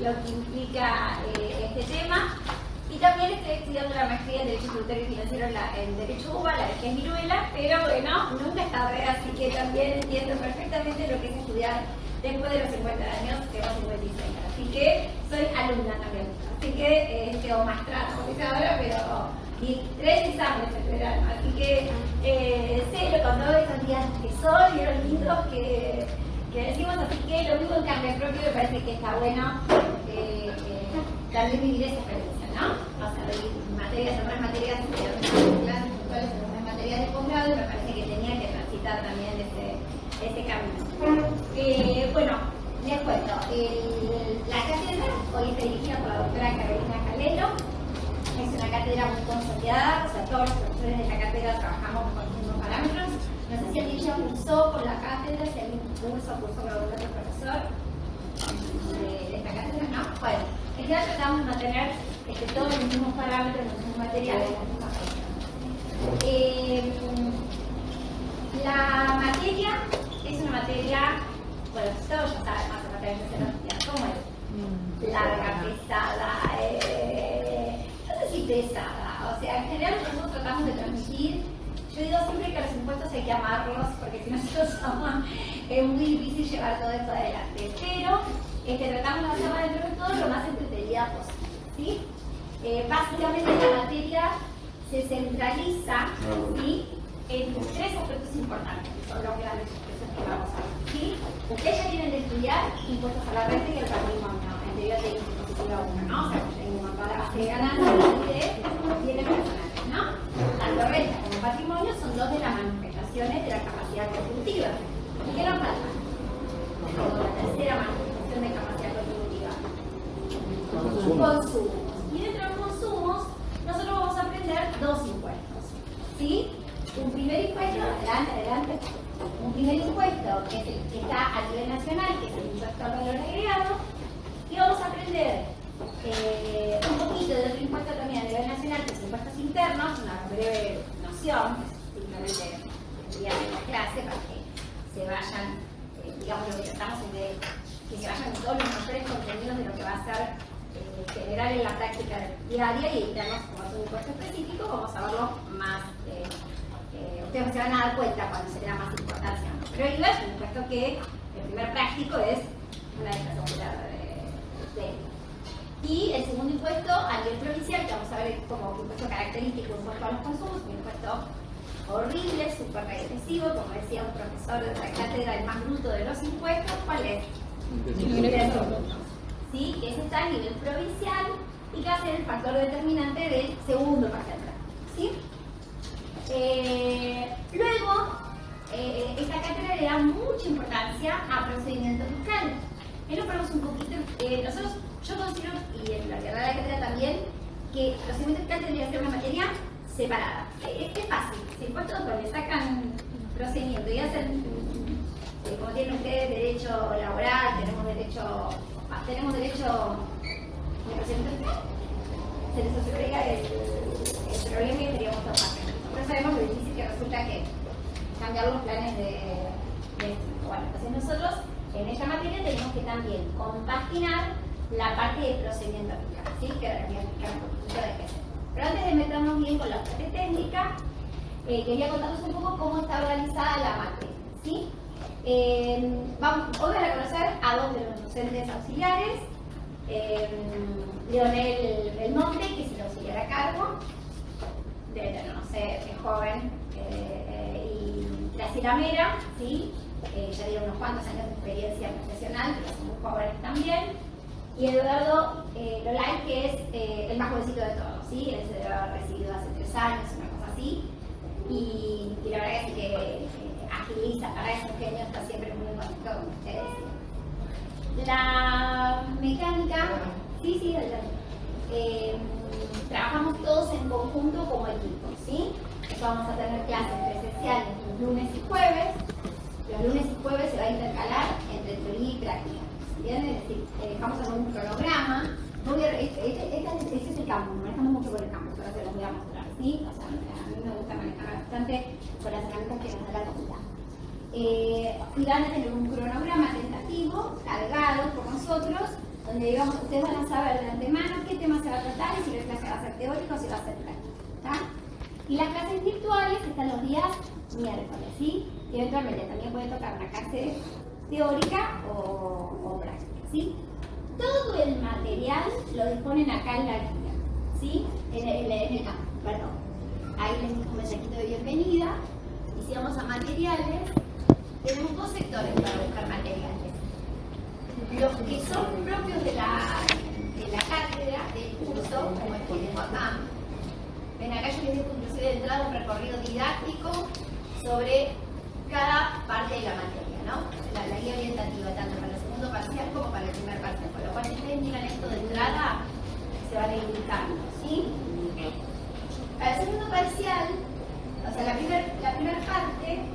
lo que implica este tema. Y también estoy estudiando la maestría en Derecho Tributario y Financiero en Derecho UBA, la dejé en Viruela, pero bueno, nunca es tarde, así que también entiendo perfectamente lo que es estudiar después de los 50 años, tengo 56, así que soy alumna también, así que tengo maestrado, como dice ahora, pero y 3 exámenes en verano, así que sé con todos estos días que son y los lindos que decimos, así que lo vivo en carne propia, me parece que está bueno también vivir esa experiencia, ¿no? O sea, materias, otras materias, clases puntuales, otras materias de posgrado, y me parece que tenía que transitar también ese camino. Bueno, les cuento, la cátedra hoy está dirigida por la doctora Carolina Calero. Es una cátedra muy consolidada, o sea, todos los profesores de la cátedra trabajamos con los mismos parámetros. No sé si alguien ya cursó por la cátedra, si alguien cursó con algún otro profesor de esta cátedra, ¿no? Bueno, en general tratamos de mantener todos los mismos parámetros, los mismos materiales, las mismas cosas. La materia es una materia, bueno, todos ya saben más de materia de cómo es. Larga, pesada, no sé si pesada, o sea, en general nosotros tratamos de transmitir. Yo digo siempre que a los impuestos hay que amarlos, porque si no se los aman, es muy difícil llevar todo esto adelante. Pero tratamos de hacerla dentro de todo lo más entretenida posible, ¿sí? Básicamente la materia se centraliza, ¿sí?, en 3 aspectos importantes, que son los grandes aspectos que vamos a ver, ¿sí? Ustedes ya tienen de estudiar impuestos a la renta y el patrimonio, en teoría de impositiva 1, ¿no? O sea, tenemos toda la base de ganancias y bienes personales, ¿no? Tanto renta como patrimonio son 2 de las manifestaciones de la capacidad contributiva. ¿Y qué nos falta? La tercera manifestación de capacidad contributiva. Consumos. Y dentro de los consumos, nosotros vamos a aprender 2 impuestos, ¿sí? Un primer impuesto, adelante. Un primer impuesto que es el que está a nivel nacional, que es el impuesto al valor agregado, y vamos a aprender un poquito de otro impuesto también a nivel nacional, que es impuestos internos, una breve noción, simplemente tendría en la clase para que se vayan, digamos, lo que tratamos es de que se vayan todos los mejores contenidos de lo que va a ser general en la práctica diaria, y internos como es un impuesto específico, vamos a verlo más. Ustedes se van a dar cuenta cuando se le da más importancia, ¿no? Pero IVA es un impuesto que el primer práctico es una desplazabilidad de y el segundo impuesto a nivel provincial, que vamos a ver como impuesto característico, impuesto a los consumos, un impuesto horrible, súper regresivo, como decía un profesor de la cátedra, el más bruto de los impuestos. ¿Cuál es? ¿Sí? Que ese está a nivel provincial y que va a ser el factor determinante del segundo parcial, ¿sí? Luego, esta cátedra le da mucha importancia a procedimientos fiscales. Lo ponemos un poquito, yo considero, y en la verdad de la cátedra también, que procedimiento fiscal tendría que ser una materia separada. Es fácil, si impuestos le sacan procedimiento y hacen, como tienen ustedes derecho laboral, tenemos derecho de procedimiento fiscal, se les agrega el problema y sería mucho más. Pero sabemos lo difícil que resulta que cambiar los planes de bueno, entonces nosotros en esta materia tenemos que también compaginar la parte de procedimiento fiscal, ¿sí? Que ahora voy a explicar un poquito de qué es. Pero antes de meternos bien con la parte técnica, quería contarles un poco cómo está organizada la materia, ¿sí? Hoy van a conocer a 2 de los docentes auxiliares, Leonel Belmonte, que es el auxiliar a cargo, no sé, es joven, y Graciela Mera, ¿sí? Ya tiene unos cuantos años de experiencia profesional, pero son muy jóvenes también, y Eduardo Lolay, que es el más jovencito de todos, ¿sí? Él se debe haber recibido hace 3 años, una cosa así, y la verdad es que agiliza, para eso genio está siempre muy bonito, como ustedes. La mecánica, sí, trabajamos todos en conjunto como equipo, ¿sí? Vamos a tener clases presenciales los lunes y jueves. Los lunes y jueves se va a intercalar entre teoría y práctica, ¿bien? Es decir, vamos a hacer un cronograma. Este es el campo, manejamos mucho con el campo, ahora se los voy a mostrar, ¿sí? O sea, a mí me gusta manejar bastante con las herramientas que nos da la comunidad. Y van a tener un cronograma tentativo, cargado por nosotros, donde digamos, ustedes van a saber de antemano qué tema se va a tratar y si la clase va a ser teórica o si va a ser práctica. ¿Está? Y las clases virtuales están los días miércoles, ¿sí? Y eventualmente también puede tocar una clase teórica o práctica, ¿sí? Todo el material lo disponen acá en la guía, ¿sí? Perdón. Ahí les dejo un mensajito de bienvenida. Y si vamos a materiales, tenemos dos sectores para buscar materiales. Los que son propios de la cátedra, del curso, como el que tengo acá. Ven acá yo les dejo inclusive de entrada un recorrido didáctico sobre cada parte de la materia, ¿no? La guía orientativa, tanto para el segundo parcial como para el primer parcial. Por lo cual, si ustedes miran esto de entrada, se van a ir ubicando, ¿sí? Para el segundo parcial, o sea, la primera parte,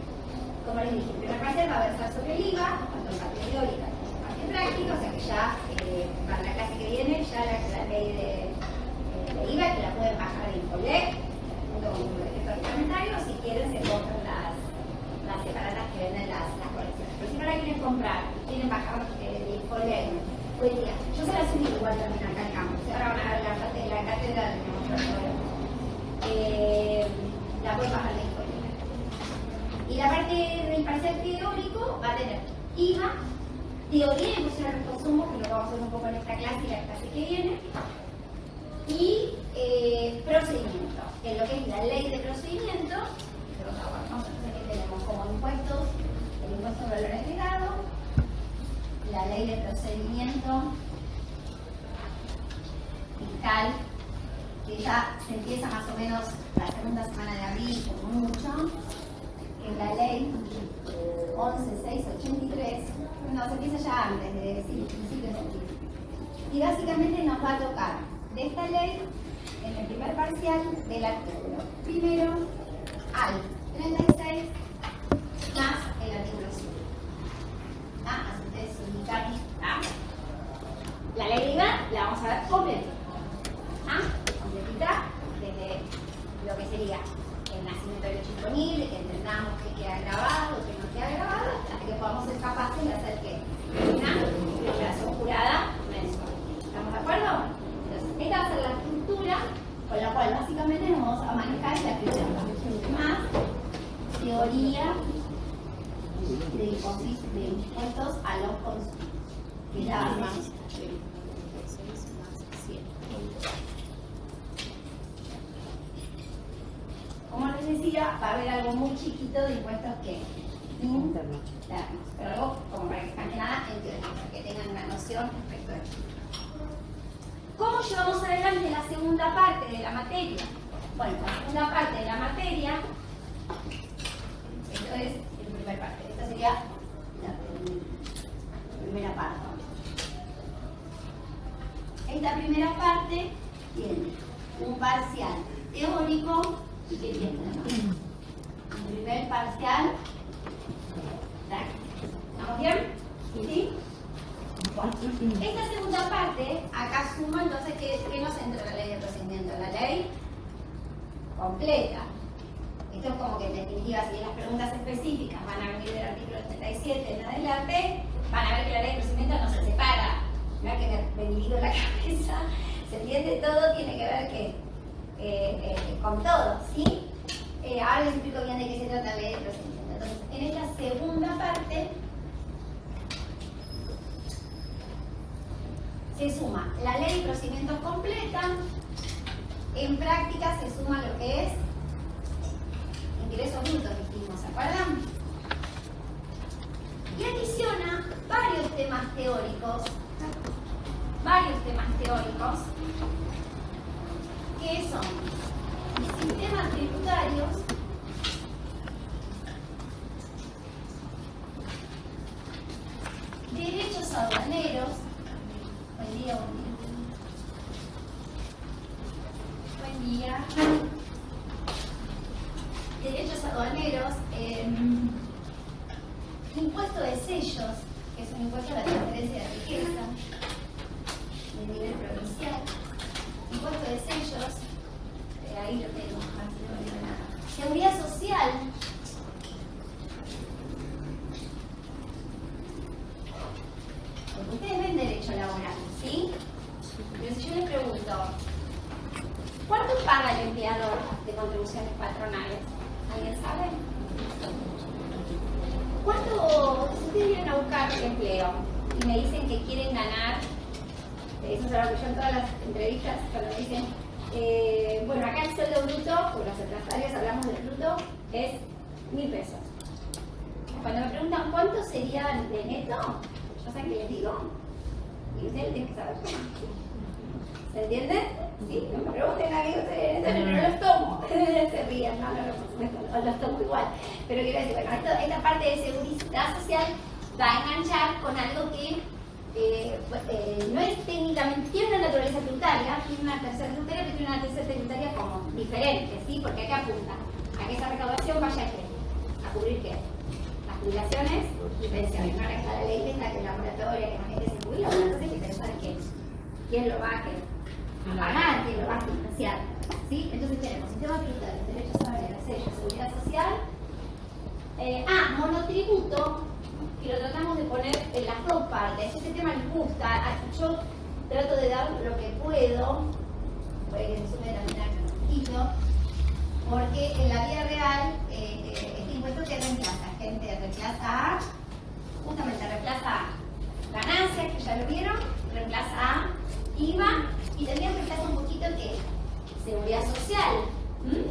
como les dije, el primer parcial va a versar sobre el IVA, tanto en parte teórica como en parte práctica, o sea que ya para la clase que viene, ya la ley de IVA, que la pueden bajar en Colec, junto con un proyecto reglamentario, si quieren se compran las separadas que venden las colecciones. Pero si no la quieren comprar, quieren bajar el Colec, buen día. Yo se la subí igual también acá al campus, ahora van a ver la parte de la cátedra de la pueden bajar de Colec. Y la parte del parcial teórico va a tener IVA, teoría de imposición de consumo, que lo vamos a hacer un poco en esta clase y la clase que viene, y procedimiento, en lo que es la ley de procedimiento, que los abordamos, entonces tenemos como impuestos, el impuesto de valor agregado, la ley de procedimiento fiscal, que ya se empieza más o menos la segunda semana de abril, como mucho, en la ley 11.683, no, se empieza ya antes de principios de abril. Y básicamente nos va a tocar de esta ley, en el primer parcial, del artículo primero al 36, más el artículo 5. Así ustedes se ubican. La ley de IVA la vamos a ver completa. Completita, desde lo que sería el nacimiento del hecho imponible, que entendamos que queda grabado, que no queda grabado, hasta que podamos ser capaces de hacer que una declaración jurada mensual. ¿Estamos de acuerdo? Entonces, esta va a ser la estructura con la cual básicamente nos vamos a manejar la primera más teoría de impuestos a los consumos. Que ya más. Como les decía, va a haber algo muy chiquito de impuestos que internos, pero algo como para que más que nada en teoría, para que tengan una noción respecto a esto. ¿Cómo llevamos adelante la segunda parte de la materia? Bueno, la segunda parte de la materia, esto es la primera parte, esta sería la primera parte. Esta primera parte tiene un parcial teórico y que tiene un primer parcial práctico. ¿Estamos bien? ¿Sí? Bueno, esta segunda parte, acá suma entonces ¿qué nos entra en la ley de procedimiento? La ley completa. Esto es como que en definitiva, si las preguntas específicas van a venir del artículo 37 en adelante, van a ver que la ley de procedimiento no se separa. Mira que me divido la cabeza, se entiende todo, tiene que ver con todo, ¿sí? Ahora les explico bien de qué se trata la ley de procedimiento. Entonces, en esta segunda parte se suma la ley de procedimientos completa, en práctica se suma lo que es ingresos brutos que dijimos, ¿se acuerdan? Y adiciona varios temas teóricos, que son sistemas tributarios, derechos aduaneros, buen día, derechos aduaneros, impuesto de sellos, que es un impuesto a la transferencia de riqueza, de nivel provincial, impuesto de sellos, ahí lo tenemos, seguridad social, ustedes ven derecho laboral, ¿sí? buscar empleo y me dicen que quieren ganar, eso es algo que yo en todas las entrevistas, cuando me dicen, bueno, acá el sueldo bruto, porque los empresarios hablamos del bruto, es 1.000 pesos. Cuando me preguntan cuánto sería de neto, yo sé que les digo, y ustedes tienen que saber cómo. ¿Se entiende? Sí, no me pregunten a mí, ustedes no los tomo. Se ríen, no los tomo igual. Pero quiero decir, bueno, esta parte de seguridad social va a enganchar con algo que no es técnicamente, tiene una naturaleza tributaria, tiene una tercera tributaria, pero tiene una tercera tributaria como diferente, ¿sí? Porque acá apunta a que esa recaudación vaya a cubrir qué? Las jubilaciones y pensiones. No está la ley, está que la moratoria, que la gente se jubila, bueno, entonces hay que pensar quién lo va a pagar, quién lo va a financiar, ¿sí? Entonces tenemos sistema tributario, derechos salariales, sello, seguridad social, monotributo, y lo tratamos de poner en las dos partes. Este tema les gusta, yo trato de dar lo que puedo, puede que se sume también un poquito, porque en la vida real este impuesto que reemplaza, gente reemplaza justamente reemplaza ganancias, que ya lo vieron, reemplaza IVA y también reemplaza un poquito que seguridad social,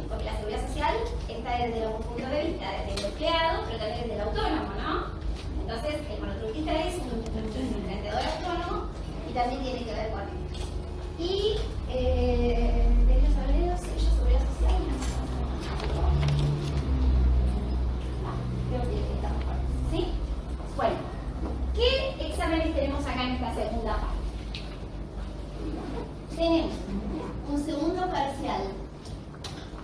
porque la seguridad social está desde un punto de vista desde el empleado, pero también desde el autónomo, ¿no? Entonces, el monotributista es un emprendedor autónomo y también tiene que ver con él. Y derechos salariales, sello, seguridad social, creo que estamos con eso, ¿sí? Bueno, ¿qué exámenes tenemos acá en esta segunda parte? Tenemos un segundo parcial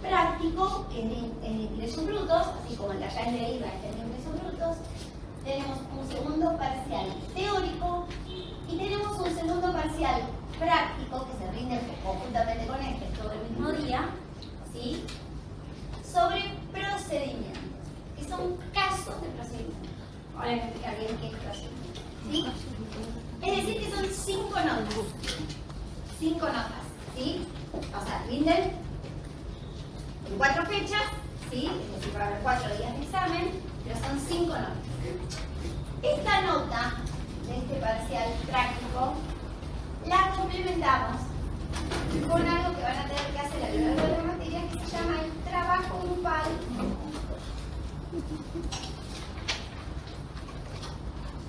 práctico en ingresos brutos, así como el de allá en el IVA en ingresos brutos. Tenemos un segundo parcial teórico y tenemos un segundo parcial práctico que se rinde conjuntamente con este todo el mismo día, ¿sí? Sobre procedimientos, que son casos de procedimientos. Ahora les voy a explicar bien qué es procedimiento, ¿sí? Es decir, que son 5 notas. 5 notas, ¿sí? O sea, rinden en 4 fechas, ¿sí? Es decir, va a haber 4 días de examen, pero son 5 notas. Esta nota de este parcial práctico la complementamos con algo que van a tener que hacer a lo largo de la materia que se llama el trabajo grupal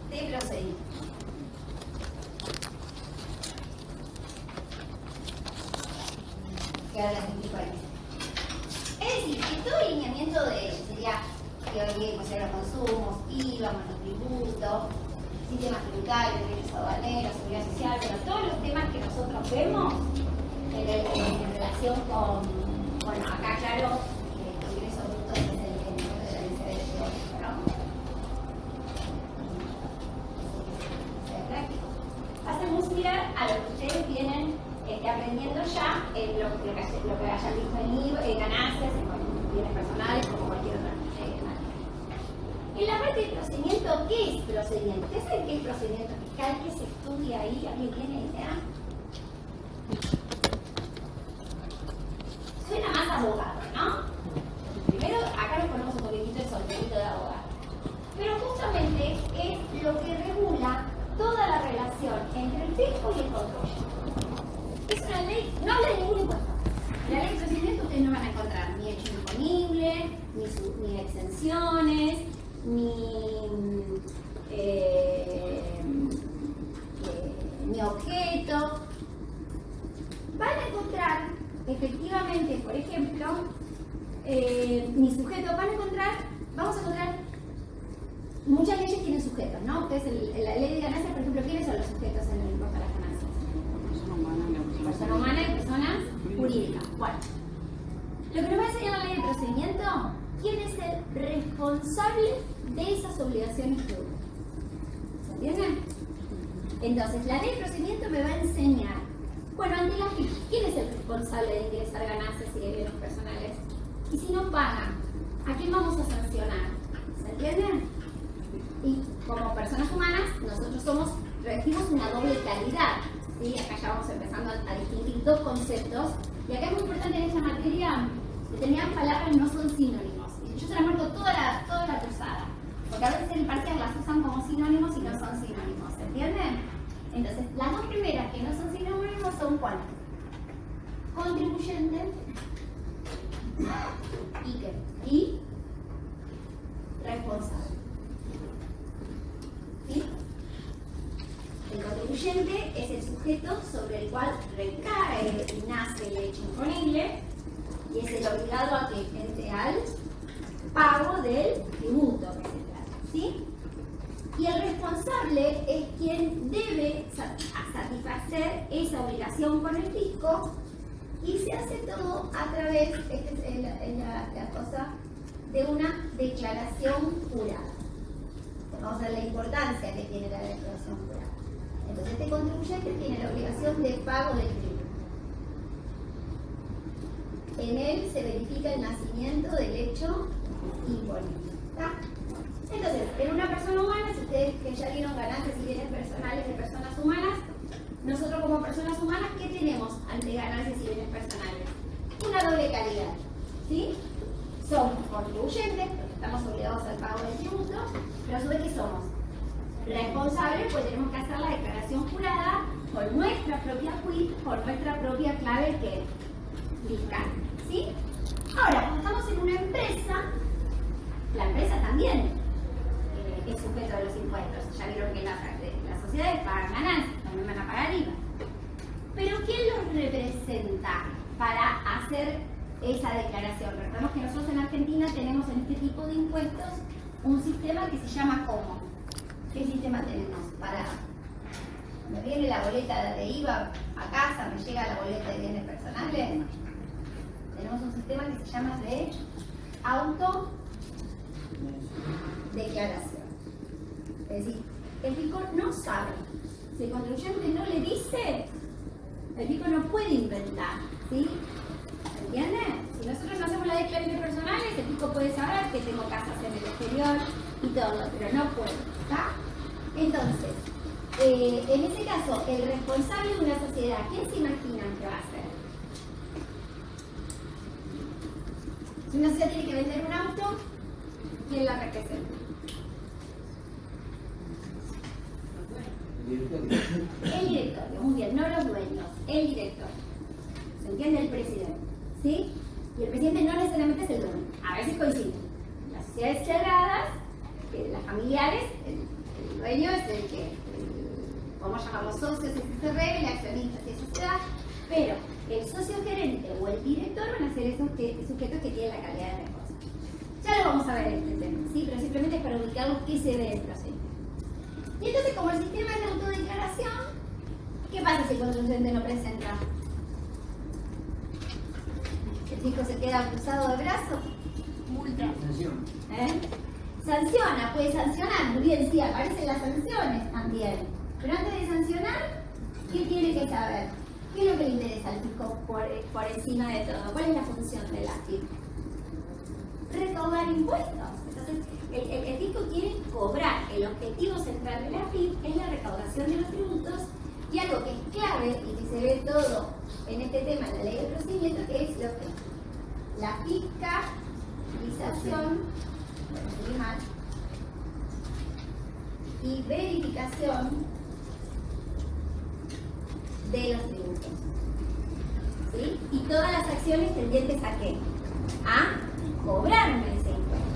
de procedimiento. Que ahora les explico ahí. Es decir, que todo el lineamiento sería que hoy vimos los consumos, IVA, monotributo, sistema tributario, derechos aduaneros, seguridad social, pero todos los temas que nosotros vemos en relación con, bueno, acá claro, el ingreso bruto es el ICB teórico, ¿no? Es práctico. Va a ser muy similar a lo que ustedes vienen aprendiendo ya en lo que hayan visto en IVA, ganancias, en bienes personales, como cualquier otra. En la parte del procedimiento, ¿qué es procedimiento? ¿Ustedes saben qué es procedimiento fiscal? ¿Qué se estudia ahí? ¿Alguien tiene idea? Suena más abogado, ¿no? Primero, acá nos ponemos un poquitito el sombrerito de abogado. Pero justamente es lo que regula toda la relación entre el fisco y el control. Es una ley, no habla de ningún impuesto. En la ley de procedimiento ustedes no van a encontrar ni hecho imponible, ni exenciones, ni objeto. Van a encontrar efectivamente, por ejemplo, ni sujeto. Vamos a encontrar muchas leyes tienen sujetos, ¿no? Ustedes en la ley de ganancias, por ejemplo, ¿quiénes son los sujetos en el impuesto a las ganancias? Persona humana y personas jurídicas. Bueno, lo que nos va a enseñar la ley de procedimiento, ¿quién es el responsable de esas obligaciones tributarias? ¿Se entiende? Entonces, la ley de procedimiento me va a enseñar, bueno, ante la FIP, ¿quién es el responsable de ingresar ganancias y de bienes personales? Y si no pagan, ¿a quién vamos a sancionar? ¿Se entiende? Y como personas humanas, nosotros revestimos una doble calidad. ¿Sí? Acá ya vamos empezando a distinguir dos conceptos. Y acá es muy importante en esta materia, determinadas palabras no son sinónimos. Yo se la marco toda la cursada. Porque a veces en parcial las usan como sinónimos y no son sinónimos, ¿se entiende? Entonces, las dos primeras que no son sinónimos son ¿cuáles? Contribuyente y responsable. ¿Sí? El contribuyente es el sujeto sobre el cual recae y nace el hecho imponible y es el obligado a que frente al pago del tributo que se trata, ¿sí? Y el responsable es quien debe satisfacer esa obligación con el fisco y se hace todo a través, esta es la cosa, de una declaración jurada. Vamos a ver la importancia que tiene la declaración jurada. Entonces este contribuyente tiene la obligación de pago del tributo. En él se verifica el nacimiento del hecho imponible. ¿Está? Entonces, en una persona humana, si ustedes que ya vieron ganancias y bienes personales de personas humanas, nosotros como personas humanas, ¿qué tenemos ante ganancias y bienes personales? Una doble calidad, ¿sí? Somos contribuyentes, porque estamos obligados al pago del tributo, pero a su vez, ¿qué somos? Responsables, pues tenemos que hacer la declaración jurada con nuestra propia quit, con nuestra propia clave que fiscal, ¿sí? Ahora, cuando estamos en una empresa, la empresa también es sujeto de los impuestos. Ya vieron que las sociedades pagan ganancias, también van a pagar IVA. Pero ¿quién los representa para hacer esa declaración? Recordemos que nosotros en Argentina tenemos en este tipo de impuestos un sistema que se llama ¿cómo? ¿Qué sistema tenemos? Para me viene la boleta de IVA a casa, me llega la boleta de bienes personales. Tenemos un sistema que se llama de autodeclaración. Es decir, el fisco no sabe. Si el contribuyente no le dice, el fisco no puede inventar, ¿sí? ¿Entiende? Si nosotros no hacemos la declaración de bienes personales, el fisco puede saber que tengo casas en el exterior y todo, pero no puede, ¿está? Entonces, en ese caso, el responsable de una sociedad, ¿quién se imagina que va a ser? Si una sociedad tiene que vender un auto, ¿quién la representa? El directorio, muy bien, no los dueños, el directorio. ¿Se entiende? El presidente, ¿sí? Y el presidente no necesariamente es el dueño, a veces coinciden. Las sociedades cerradas, las familiares, el dueño es el que, como llamamos socios, SCR, el accionista es sociedad, pero el socio gerente o el director van a ser esos sujetos que tienen la calidad de responsable. Ya lo vamos a ver en este tema, ¿sí? Pero simplemente es para ubicarlos qué se ve dentro, ¿sí? Y entonces, como el sistema es de autodeclaración, ¿qué pasa si el contribuyente no presenta? ¿El fisco se queda cruzado de brazos? Multa. Sanciona, puede sancionar, muy bien, sí, aparecen las sanciones también. Pero antes de sancionar, ¿qué tiene que saber? ¿Qué es lo que le interesa al fisco por encima de todo? ¿Cuál es la función de la FIP? Recaudar impuestos. Entonces, el fisco quiere cobrar. El objetivo central de la FIP es la recaudación de los tributos y algo que es clave y que se ve todo en este tema en la ley de procedimiento, que es lo que la fiscalización y verificación de los tributos, ¿sí? Y todas las acciones tendientes ¿a qué? A cobrarme ese impuesto.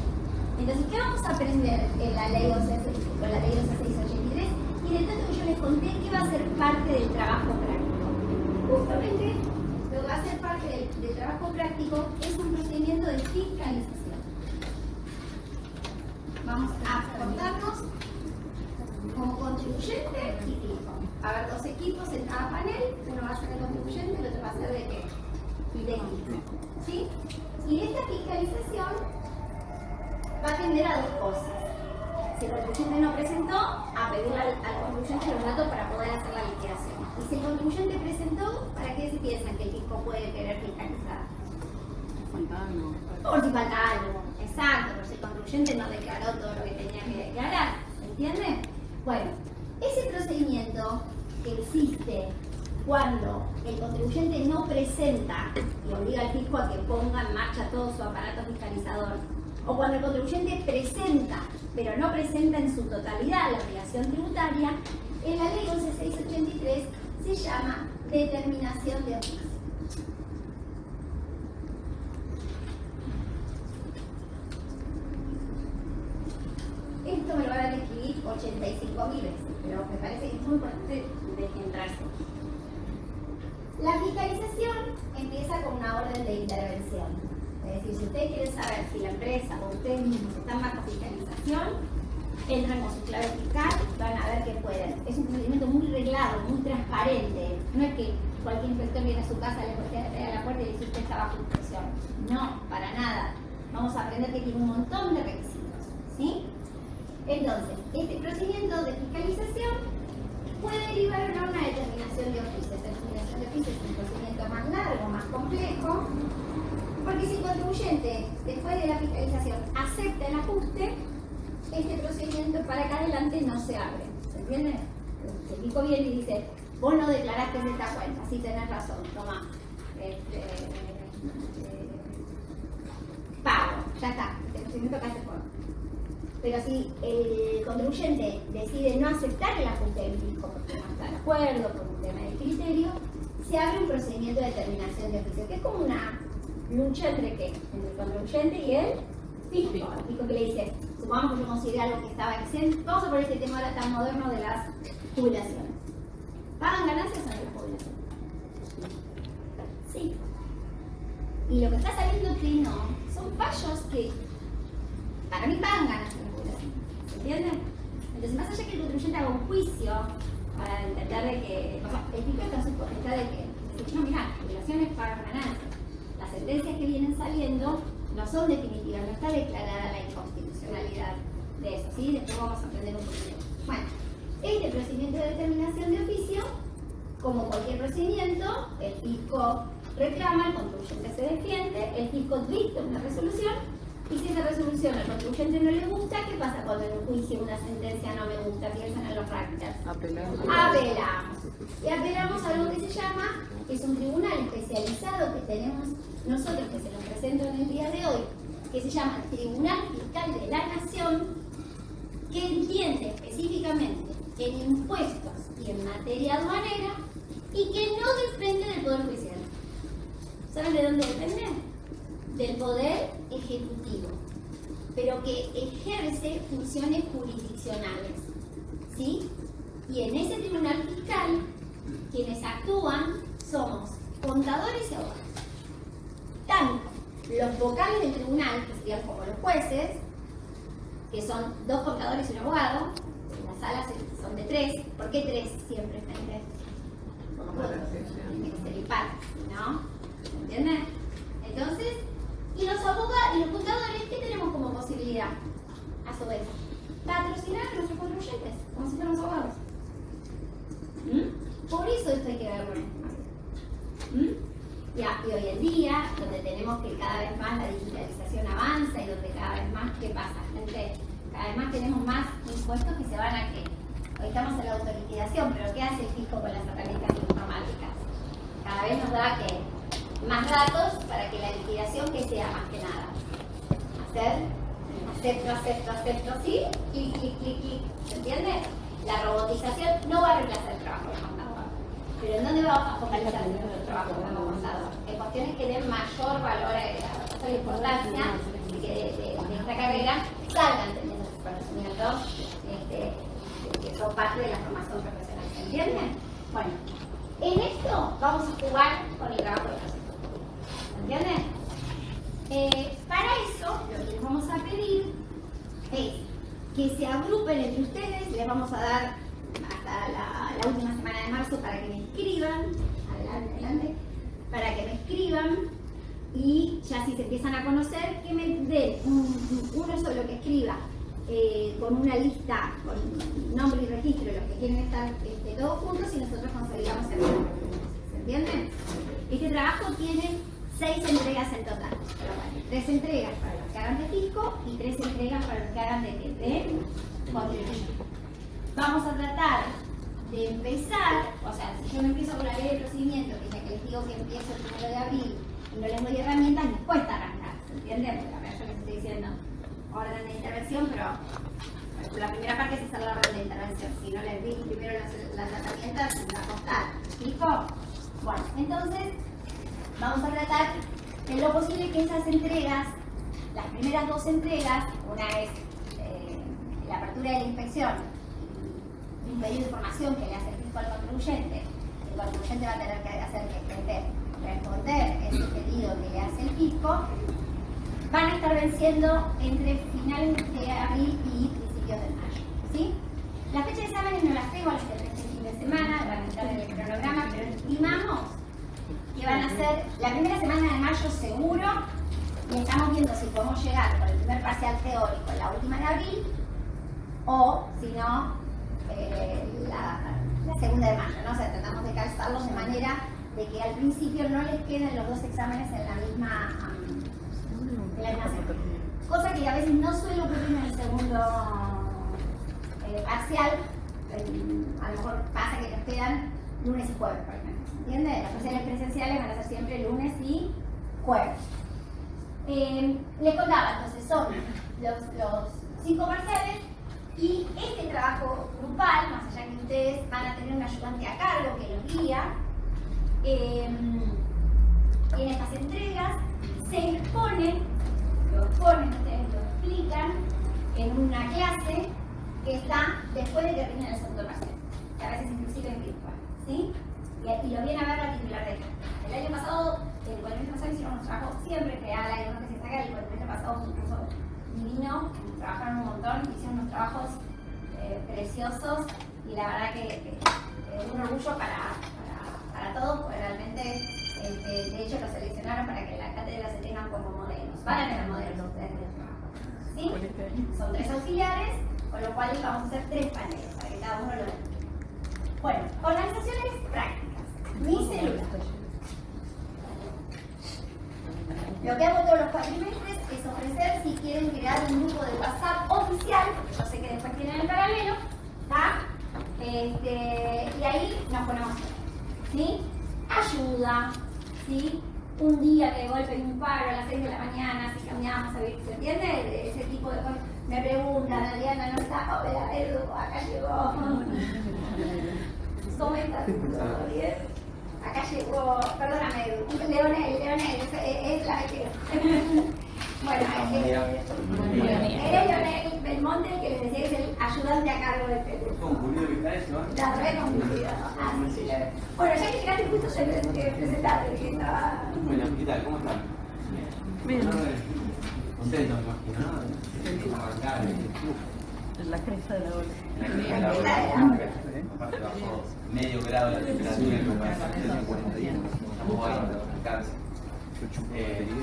Entonces, ¿qué vamos a aprender en la ley 2683? Y de tanto que yo les conté que va a ser parte del trabajo práctico. Justamente lo que va a ser parte del trabajo práctico es un procedimiento de fiscalización. Vamos a contarnos como contribuyente y fisco. Va a haber dos equipos en cada panel, uno va a ser de contribuyente, el otro va a ser de qué? De fisco. ¿Sí? Y esta fiscalización va a atender a dos cosas. Si el contribuyente no presentó, a pedirle al contribuyente los datos para poder hacer la liquidación. Y si el contribuyente presentó, ¿para qué se piensan que el fisco puede querer fiscalizar? Por si falta algo. Exacto, por si el contribuyente no declaró todo lo que tenía que declarar. ¿Se entiende? Bueno, ese procedimiento que existe cuando el contribuyente no presenta y obliga al fisco a que ponga en marcha todo su aparato fiscalizador o cuando el contribuyente presenta, pero no presenta en su totalidad la obligación tributaria, en la ley 11.683 se llama determinación de oficio. Esto me lo van a escribir 85.000 veces, pero me parece que es muy importante descentrarse. La fiscalización empieza con una orden de intervención. Es decir, si ustedes quieren saber si la empresa o ustedes mismos están bajo fiscalización, entran con su clave fiscal, van a ver que pueden. Es un procedimiento muy reglado, muy transparente. No es que cualquier inspector viene a su casa, le golpea a la puerta y dice usted está bajo inspección. No, para nada. Vamos a aprender que tiene un montón de requisitos, ¿sí? Entonces, este procedimiento de fiscalización puede derivar en una determinación de oficio. Esta determinación de oficio es un procedimiento más largo, más complejo, porque si el contribuyente, después de la fiscalización, acepta el ajuste, este procedimiento para acá adelante no se abre. ¿Se entiende? El fisco viene y dice, vos no declaraste esta cuenta, sí tenés razón, toma. Pago, ya está, este procedimiento acá se forma. Pero si el contribuyente decide no aceptar el ajuste del fisco porque no está de acuerdo, por un tema de criterio, se abre un procedimiento de determinación de oficio, que es como una lucha entre ¿qué? Entre el contribuyente y el fisco. El fisco que le dice, supongamos que yo consideré algo que estaba exento, vamos a poner este tema ahora tan moderno de las jubilaciones. ¿Pagan ganancias o no las jubilaciones? Sí. Y lo que está saliendo que no, son fallos que para mí pagan ganancias en la jubilación. ¿Se entiende? Entonces, más allá que el contribuyente haga un juicio para entender de que, o sea, el fisco está en su potestad de que, no, mirá, jubilaciones pagan ganancias. Las sentencias que vienen saliendo no son definitivas, no está declarada la inconstitucionalidad de eso, ¿sí? Después vamos a aprender un poquito. Bueno, este procedimiento de determinación de oficio, como cualquier procedimiento, el fisco reclama, el contribuyente se defiende, el fisco dicta una resolución, y si esa resolución al contribuyente no le gusta, ¿qué pasa cuando en un juicio una sentencia no me gusta? Piensan en los prácticas. Apelamos. Y apelamos a algo que se llama, que es un tribunal especializado que tenemos nosotros, que se nos presenta en el día de hoy, que se llama Tribunal Fiscal de la Nación, que entiende específicamente en impuestos y en materia aduanera y que no depende del Poder Judicial. ¿Saben de dónde depende? Del Poder Ejecutivo, pero que ejerce funciones jurisdiccionales, ¿sí? Y en ese tribunal fiscal, quienes actúan somos contadores y abogados. Tanto los vocales del tribunal, que serían como los jueces, que son 2 contadores y un abogado, en las salas son de 3. ¿Por qué 3 siempre están en 3? Como todos, tiene que ser impar, ¿no? ¿Entienden? Entonces, y los abogados y los contadores, ¿qué tenemos como posibilidad? A su vez, patrocinar a nuestros contribuyentes, como si fuéramos abogados. Por eso esto hay que verlo. Y hoy en día, donde tenemos que cada vez más la digitalización avanza y donde cada vez más, ¿qué pasa? Gente, cada vez más tenemos más impuestos que se van a qué. Hoy estamos en la autoliquidación, pero ¿qué hace el fisco con las herramientas informáticas? Cada vez nos da que más datos para que la liquidación que sea más que nada. Acepto, sí, clic, ¿se entiende? La robotización no va a reemplazar el trabajo del contador. Pero ¿en dónde vamos a focalizar el trabajo como contador? En cuestiones que den mayor valor agregado. Esa es la importancia de que de esta carrera salgan teniendo sus conocimientos que son parte de la formación profesional. ¿Se entiende? Bueno, en esto vamos a jugar con el trabajo de los. ¿Entienden? Para eso, lo que les vamos a pedir es que se agrupen entre ustedes. Les vamos a dar hasta la última semana de marzo para que me escriban. Adelante. Para que me escriban. Y ya si se empiezan a conocer, que me den uno solo que escriba con una lista, con nombre y registro de los que quieren estar todos juntos y nosotros consolidamos el trabajo. ¿Se entienden? Este trabajo tiene 6 entregas en total. 3 entregas para los que hagan de fisco y 3 entregas para los que hagan de contribución. Vamos a tratar de empezar, o sea, si yo no empiezo con la ley de procedimiento, que ya que les digo que empiezo el 1 de abril y no les doy herramientas, les cuesta arrancar, ¿se entiende? Porque a ver, yo les estoy diciendo, orden de intervención, pero la primera parte es hacer la orden de intervención. Si no les di primero las herramientas, les va a costar. ¿Me explico? Bueno, entonces vamos a tratar en lo posible que esas entregas, las primeras 2 entregas, una es la apertura de la inspección y un pedido de información que le hace el fisco al contribuyente. El contribuyente va a tener que hacer que responder ese pedido que le hace el fisco. Van a estar venciendo entre finales de abril y principios de mayo, ¿sí? La fecha de exámenes no las tengo hasta este fin de semana, van a estar en el cronograma, pero estimamos que van a ser la primera semana de mayo seguro, y estamos viendo si podemos llegar con el primer parcial teórico en la última de abril, o si no, la segunda de mayo, ¿no? O sea, tratamos de calzarlos de manera de que al principio no les queden los 2 exámenes en la misma semana. Cosa que a veces no suele ocurrir en el segundo parcial. A lo mejor pasa que nos quedan lunes y jueves, por ejemplo. ¿Entiendes? Las parciales presenciales van a ser siempre lunes y jueves. Les contaba, entonces son los 5 parciales. Y este trabajo grupal, más allá que ustedes van a tener un ayudante a cargo que los guía, en estas entregas se exponen, ustedes lo explican en una clase que está después de que termine el segundo parcial, que a veces inclusive en virtual, ¿sí? Y lo viene a ver la titular de clase. El año pasado, el cuatrimestre pasado hicieron un trabajo siempre que hay uno que se saca, el cuatrimestre pasado fue un curso divino, trabajaron un montón, hicieron unos trabajos preciosos y la verdad que es un orgullo para todos, porque realmente de hecho los seleccionaron para que la cátedra se tengan como modelos. Van a tener modelos ustedes del trabajo, ¿sí? Son 3 auxiliares, con lo cual vamos a hacer 3 paneles para que cada uno lo vea. Bueno, organizaciones prácticas. Mi celular. Lo que hago todos los cuatrimestres es ofrecer, si quieren crear un grupo de WhatsApp oficial, porque yo sé que después tienen el paralelo, ¿tá? Y ahí nos ponemos, ¿sí? Ayuda, ¿sí? Un día que de golpe hay un paro a las 6 de la mañana, si cambiamos a ver, ¿se entiende? Ese tipo de cosas. Me preguntan, Adriana no está, hola Edu, acá llegó. ¿Cómo estás? ¿Todo bien? Acá llegó, perdóname Edu, Leonel, es la que... Bueno, era Leonel Belmonte, el que les decía que es el ayudante a cargo del teléfono. ¿Confundido que está eso? La re confundido. Bueno, ya que llegaste justo se presentaste, que estaba... Bueno, ¿qué tal? ¿Cómo están? Bien. Contento, me imagino, ¿no? Arrancar. En la cresta de la ola. Aparte bajó medio grado la temperatura en comparación a 41. Estamos bárbaros, alcance.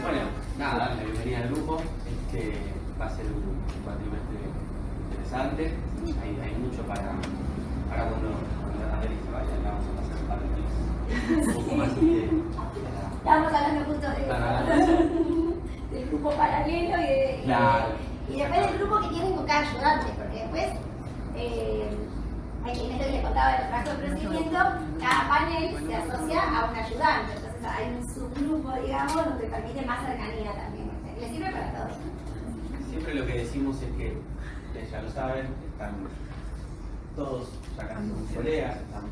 Bueno, nada, darle la bienvenida al grupo. Va a ser un cuatrimestre interesante. Hay mucho para cuando Adri se vaya, le vamos a pasar un par de tips. Un poco más Estábamos hablando justo del grupo paralelo y después del grupo que tienen con cada ayudante, porque después, en esto que les contaba del trabajo de procedimiento, cada panel se asocia a un ayudante, entonces hay un subgrupo, digamos, donde permite más cercanía también, o sea, que les sirve para todos. Siempre lo que decimos es que, ustedes ya lo saben, están todos ya casi son colegas, están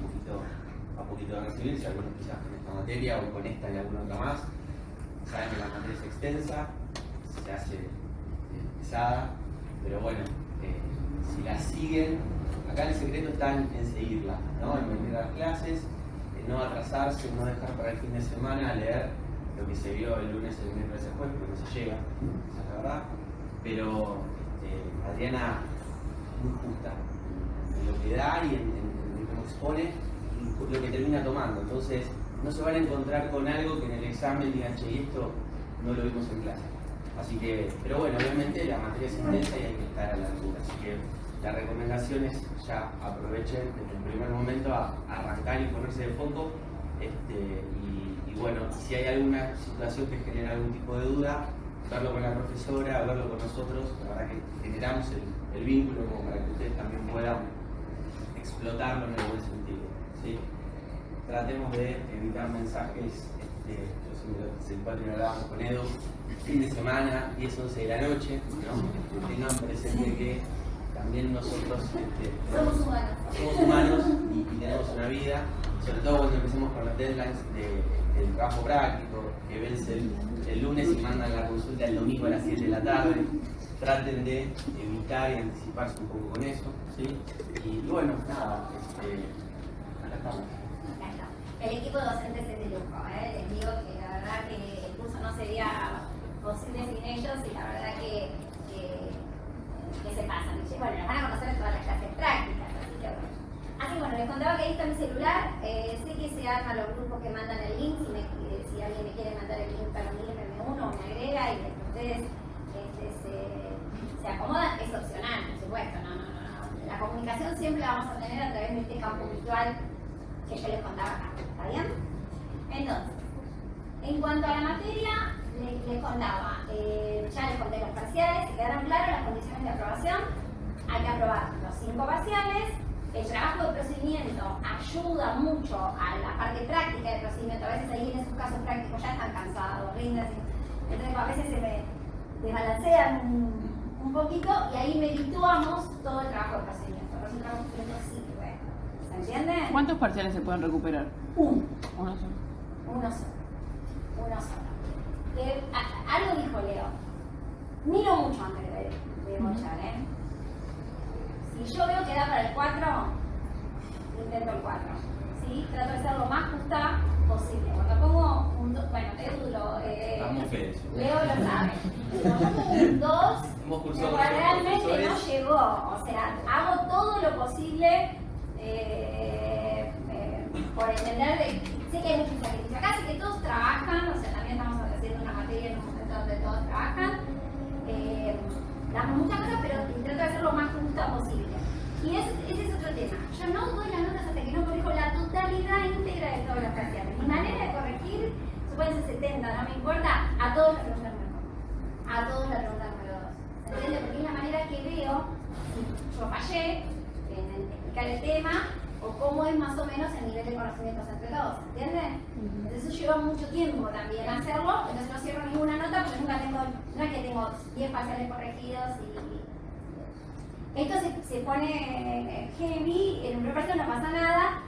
a poquito de recibirse, algunos quizás con esta materia o con esta y alguna otra más. Saben que la materia es extensa, se hace pesada, pero bueno, si la siguen, acá el secreto está en seguirla, ¿no? En venir a las clases, en no atrasarse, no dejar para el fin de semana leer lo que se vio el lunes, el miércoles, el jueves, porque no se llega, esa es la verdad. Pero Adriana es muy justa en lo que da y en cómo expone y lo que termina tomando. Entonces, no se van a encontrar con algo que en el examen digan, che, y esto no lo vimos en clase. Así que, pero bueno, obviamente la materia es intensa y hay que estar a la altura. Así que la recomendación es ya aprovechen desde el primer momento a arrancar y ponerse de foco. Y bueno, si hay alguna situación que genera algún tipo de duda, verlo con la profesora, verlo con nosotros, la verdad que generamos el vínculo como para que ustedes también puedan explotarlo en el buen sentido, ¿sí? Tratemos de evitar mensajes yo siempre el cual lo hablábamos con Edu, fin de semana, 10, 11 de la noche, ¿no? Que tengan presente que también nosotros somos humanos y tenemos una vida, sobre todo cuando empecemos con los deadlines del trabajo práctico, que vence el lunes y mandan la consulta el domingo a las 7 de la tarde. Traten de evitar y anticiparse un poco con eso, ¿sí? Y bueno, nada, acá estamos. El equipo de docentes es de lujo, les digo que la verdad que el curso no sería posible sin ellos y la verdad que se pasan. Bueno, los van a conocer en todas las clases prácticas, así que bueno. Así que bueno, les contaba que ahí está mi celular, sé que se arman los grupos que mandan el link, si alguien me quiere mandar el link para mí, me uno, me agrega y ustedes se acomodan, es opcional, por supuesto, no. La comunicación siempre la vamos a tener a través de este campo virtual que yo les contaba acá, ¿está bien? Entonces, en cuanto a la materia, les contaba, ya les conté los parciales, se quedaron claras las condiciones de aprobación, hay que aprobar los 5 parciales, el trabajo de procedimiento ayuda mucho a la parte práctica del procedimiento, a veces ahí en esos casos prácticos ya están cansados, rinden, entonces a veces se me desbalancean un poquito y ahí medituamos todo el trabajo de procedimiento, no es un trabajo que no sirve, ¿se entiende? ¿Cuántos parciales se pueden recuperar? Uno Uno solo. solo. Algo dijo Leo. Miro mucho antes de mochar, Si yo veo que da para el 4, intento el 4. ¿Sí? Trato de ser lo más justa posible. Cuando pongo un 2, bueno, Leo lo sabe. Cuando yo pongo un 2, realmente no llegó. O sea, hago todo lo posible por entender sé que hay muchos sacrificios acá, sé que todos trabajan, o sea, también estamos haciendo una materia en un momento donde todos trabajan. Damos muchas cosas, pero intento de hacer lo más justa posible. Y ese es otro tema. Yo no doy las notas hasta que no corrijo la totalidad íntegra de todos los parciales. Mi manera de corregir, pueden ser 70, no me importa, a todos la pregunta número 1. A todos la pregunta número 2. ¿Se entiende? Porque es la manera que veo si yo fallé en explicar el tema o cómo es más o menos el nivel de conocimientos entre todos, ¿entiendes? Entonces eso lleva mucho tiempo también hacerlo, entonces no cierro ninguna nota porque no es que tengo 10 parciales corregidos y esto se pone heavy, en un primer parcial no pasa nada,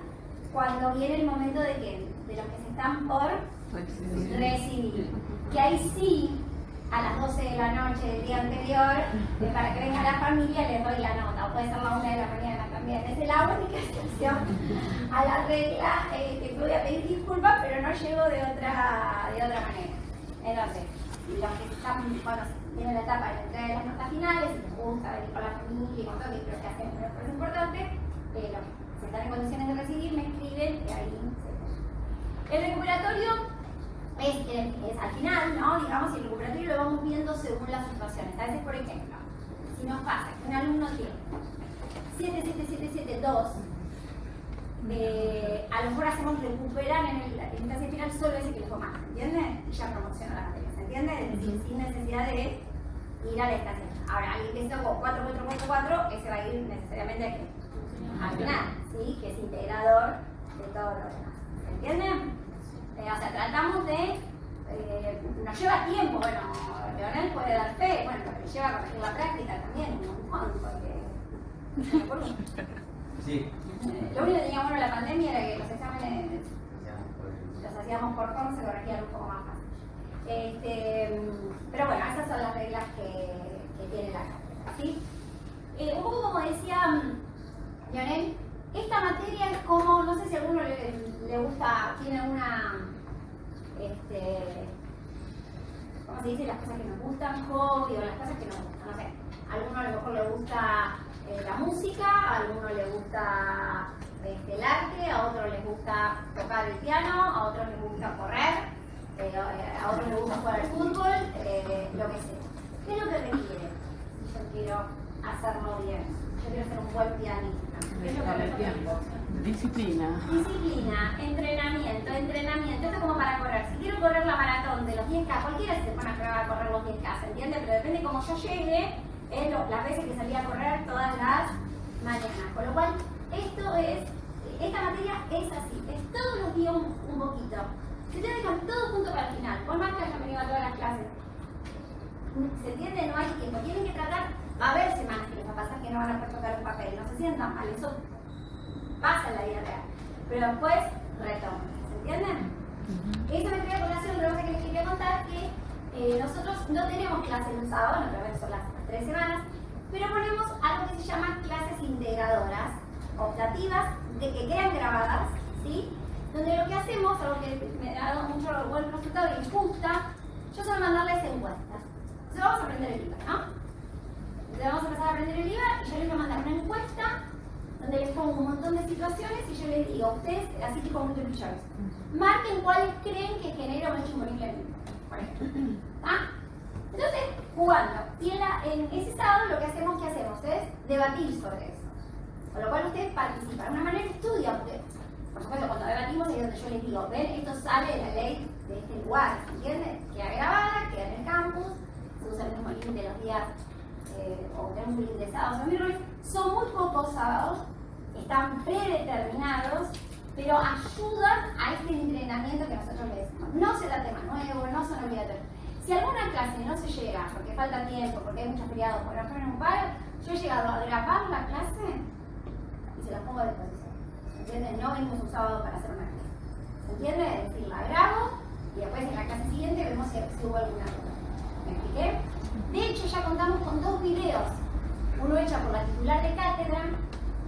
cuando viene el momento de los que se están por recibir, que ahí sí, a las 12 de la noche del día anterior, para que venga la familia les doy la nota, o puede ser la 1 de la mañana también. Esa es la única excepción a la regla, que voy a pedir disculpas, pero no llego de otra manera. Entonces, los que están, bueno, tienen la etapa de entrega de las notas finales, si les gusta venir con la familia y con todo, que creo que hacen una cosa importante, pero si están en condiciones de recibir, me escriben y ahí se. El recuperatorio es al final, ¿no? Digamos, el recuperatorio lo vamos viendo según las situaciones. A veces, por ejemplo, si nos pasa que un alumno tiene 7, 2, a lo mejor hacemos recuperar en la instancia final solo ese que le fue mal, ¿entiendes? Y ya promociona la materia, ¿se entiende? Es decir, sin necesidad de ir a la instancia. Ahora, alguien que sacó 4, ese va a ir necesariamente aquí, al final, ¿sí? Que es integrador de todo lo demás, ¿se entiende? O sea, tratamos de, nos lleva tiempo, bueno, Leonel puede dar fe, bueno, pero lleva a corregir la práctica también, un montón, porque... Sí. Lo único que tenía bueno la pandemia era que los exámenes los hacíamos por forma, se corregían un poco más fácil. Pero bueno, esas son las reglas que tiene la cátedra, ¿sí? Un poco como decía Leonel, esta materia es como, no sé si a alguno le gusta, tiene una, ¿cómo se dice? Las cosas que nos gustan, hobby o las cosas que nos gustan, no sé. A alguno a lo mejor le gusta la música, a alguno le gusta el arte, a otro les gusta tocar el piano, a otros les gusta correr, a otros les gusta jugar al fútbol, lo que sea. ¿Qué es lo que requiere? Si yo quiero hacerlo bien, yo quiero ser un buen pianista. ¿Qué es lo que requiere? Disciplina, entrenamiento. Esto es como para correr. Si quiero correr la maratón de los 10K, cualquiera se pone a prueba a correr los 10K, ¿se entiende? Pero depende de cómo yo llegue, las veces que salí a correr todas las mañanas. Con lo cual, esta materia es así, es todos los días un poquito. Si te dejan todo junto para el final, por más que hayan venido a todas las clases, ¿se entiende? No hay tiempo. Tienen que tratar, va a haber semanas que les va a pasar que no van a poder tocar un papel, no se sientan mal, eso pasa en la vida real. Pero después retoman, ¿se entienden? Esa me trae a colación otra cosa que les quería contar, que nosotros no tenemos clases los sábados, otra vez son las 3 semanas, pero ponemos algo que se llama clases integradoras, optativas, de que quedan grabadas, ¿sí? Donde lo que hacemos, algo que me ha dado mucho buen resultado y me gusta, yo suelo mandarles encuestas. Entonces vamos a aprender el IVA, ¿no? Entonces vamos a empezar a aprender el IVA y yo les voy a mandar una encuesta donde les pongo un montón de situaciones y yo les digo, ustedes, así tipo multiple choice, marquen cuáles creen que genera un hecho imponible en el IVA, por ejemplo. ¿Ah? Entonces, jugando. Y en ese sábado lo que hacemos es debatir sobre eso. Con lo cual ustedes participan. De una manera estudian, porque, por supuesto, cuando debatimos es donde yo les digo, ven, esto sale de la ley de este lugar, ¿entiendes? Queda grabada, queda en el campus, se usa el mismo link de los días, o tenemos un link de sábados o miércoles. Son muy pocos sábados, están predeterminados, pero ayudan a este entrenamiento que nosotros le decimos. No será tema nuevo, no son obligatorios. Si alguna clase no se llega, porque falta tiempo, porque hay muchos feriados, por ejemplo en un paro, yo he llegado a grabar la clase y se la pongo a disposición. ¿Se entiende? No venimos un sábado para hacer una clase. ¿Se entiende? Es decir, la grabo y después en la clase siguiente vemos si hubo alguna duda. ¿Me expliqué? De hecho, ya contamos con 2 videos. Uno hecho por la titular de cátedra,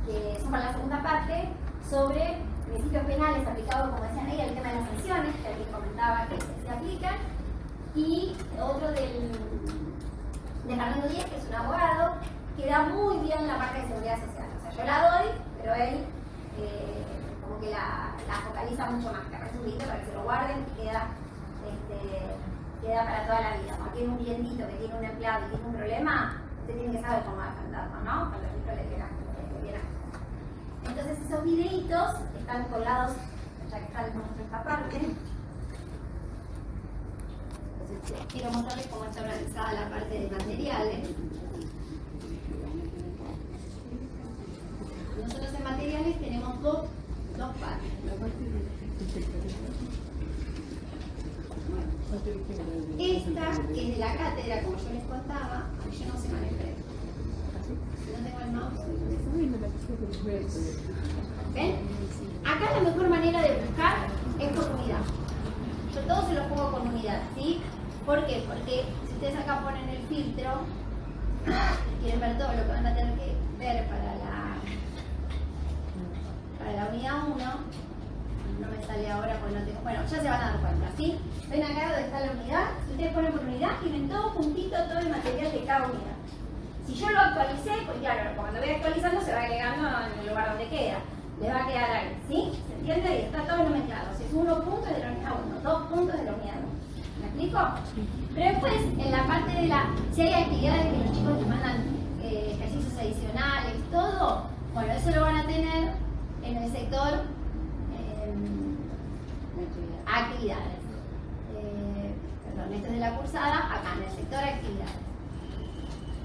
que son para la segunda parte, sobre principios penales aplicados, como decían ahí, al tema de las sanciones, que alguien comentaba que se aplican, y otro de Fernando Díaz, que es un abogado, que da muy bien la parte de seguridad social. O sea, yo la doy, pero él como que la focaliza mucho más, que aparece un video para que se lo guarden y queda para toda la vida. Cuando tiene un clientito que tiene un empleado y tiene un problema, usted tiene que saber cómo defenderlo, ¿no? Cuando el hijo le viene. Entonces esos videitos están colgados, ya que están en esta parte. Entonces quiero mostrarles cómo está organizada la parte de materiales. Nosotros en materiales tenemos dos partes. Esta, que es de la cátedra, como yo les contaba, yo no sé manejar esto. No tengo el mouse. ¿Ven? Acá la mejor manera de buscar es por unidad. Yo todo se lo pongo con unidad, ¿sí? ¿Por qué? Porque si ustedes acá ponen el filtro, quieren ver todo lo que van a tener que ver para la unidad 1, no me sale ahora porque no tengo, bueno, ya se van a dar cuenta, ¿sí? Ven acá donde está la unidad, si ustedes ponen por unidad, tienen todo juntito, todo el material de cada unidad. Si yo lo actualicé, pues claro, cuando voy actualizando se va agregando en el lugar donde queda, le va a quedar ahí, ¿sí? ¿Se entiende? Y está todo mezclado, si es 1 punto de la unidad 1, 2 puntos de la unidad 1. ¿Me explico? Pero después, en la parte de si hay actividades que los chicos les mandan ejercicios adicionales, todo, bueno, eso lo van a tener en el sector actividades. Perdón, esto es de la cursada, acá en el sector actividades.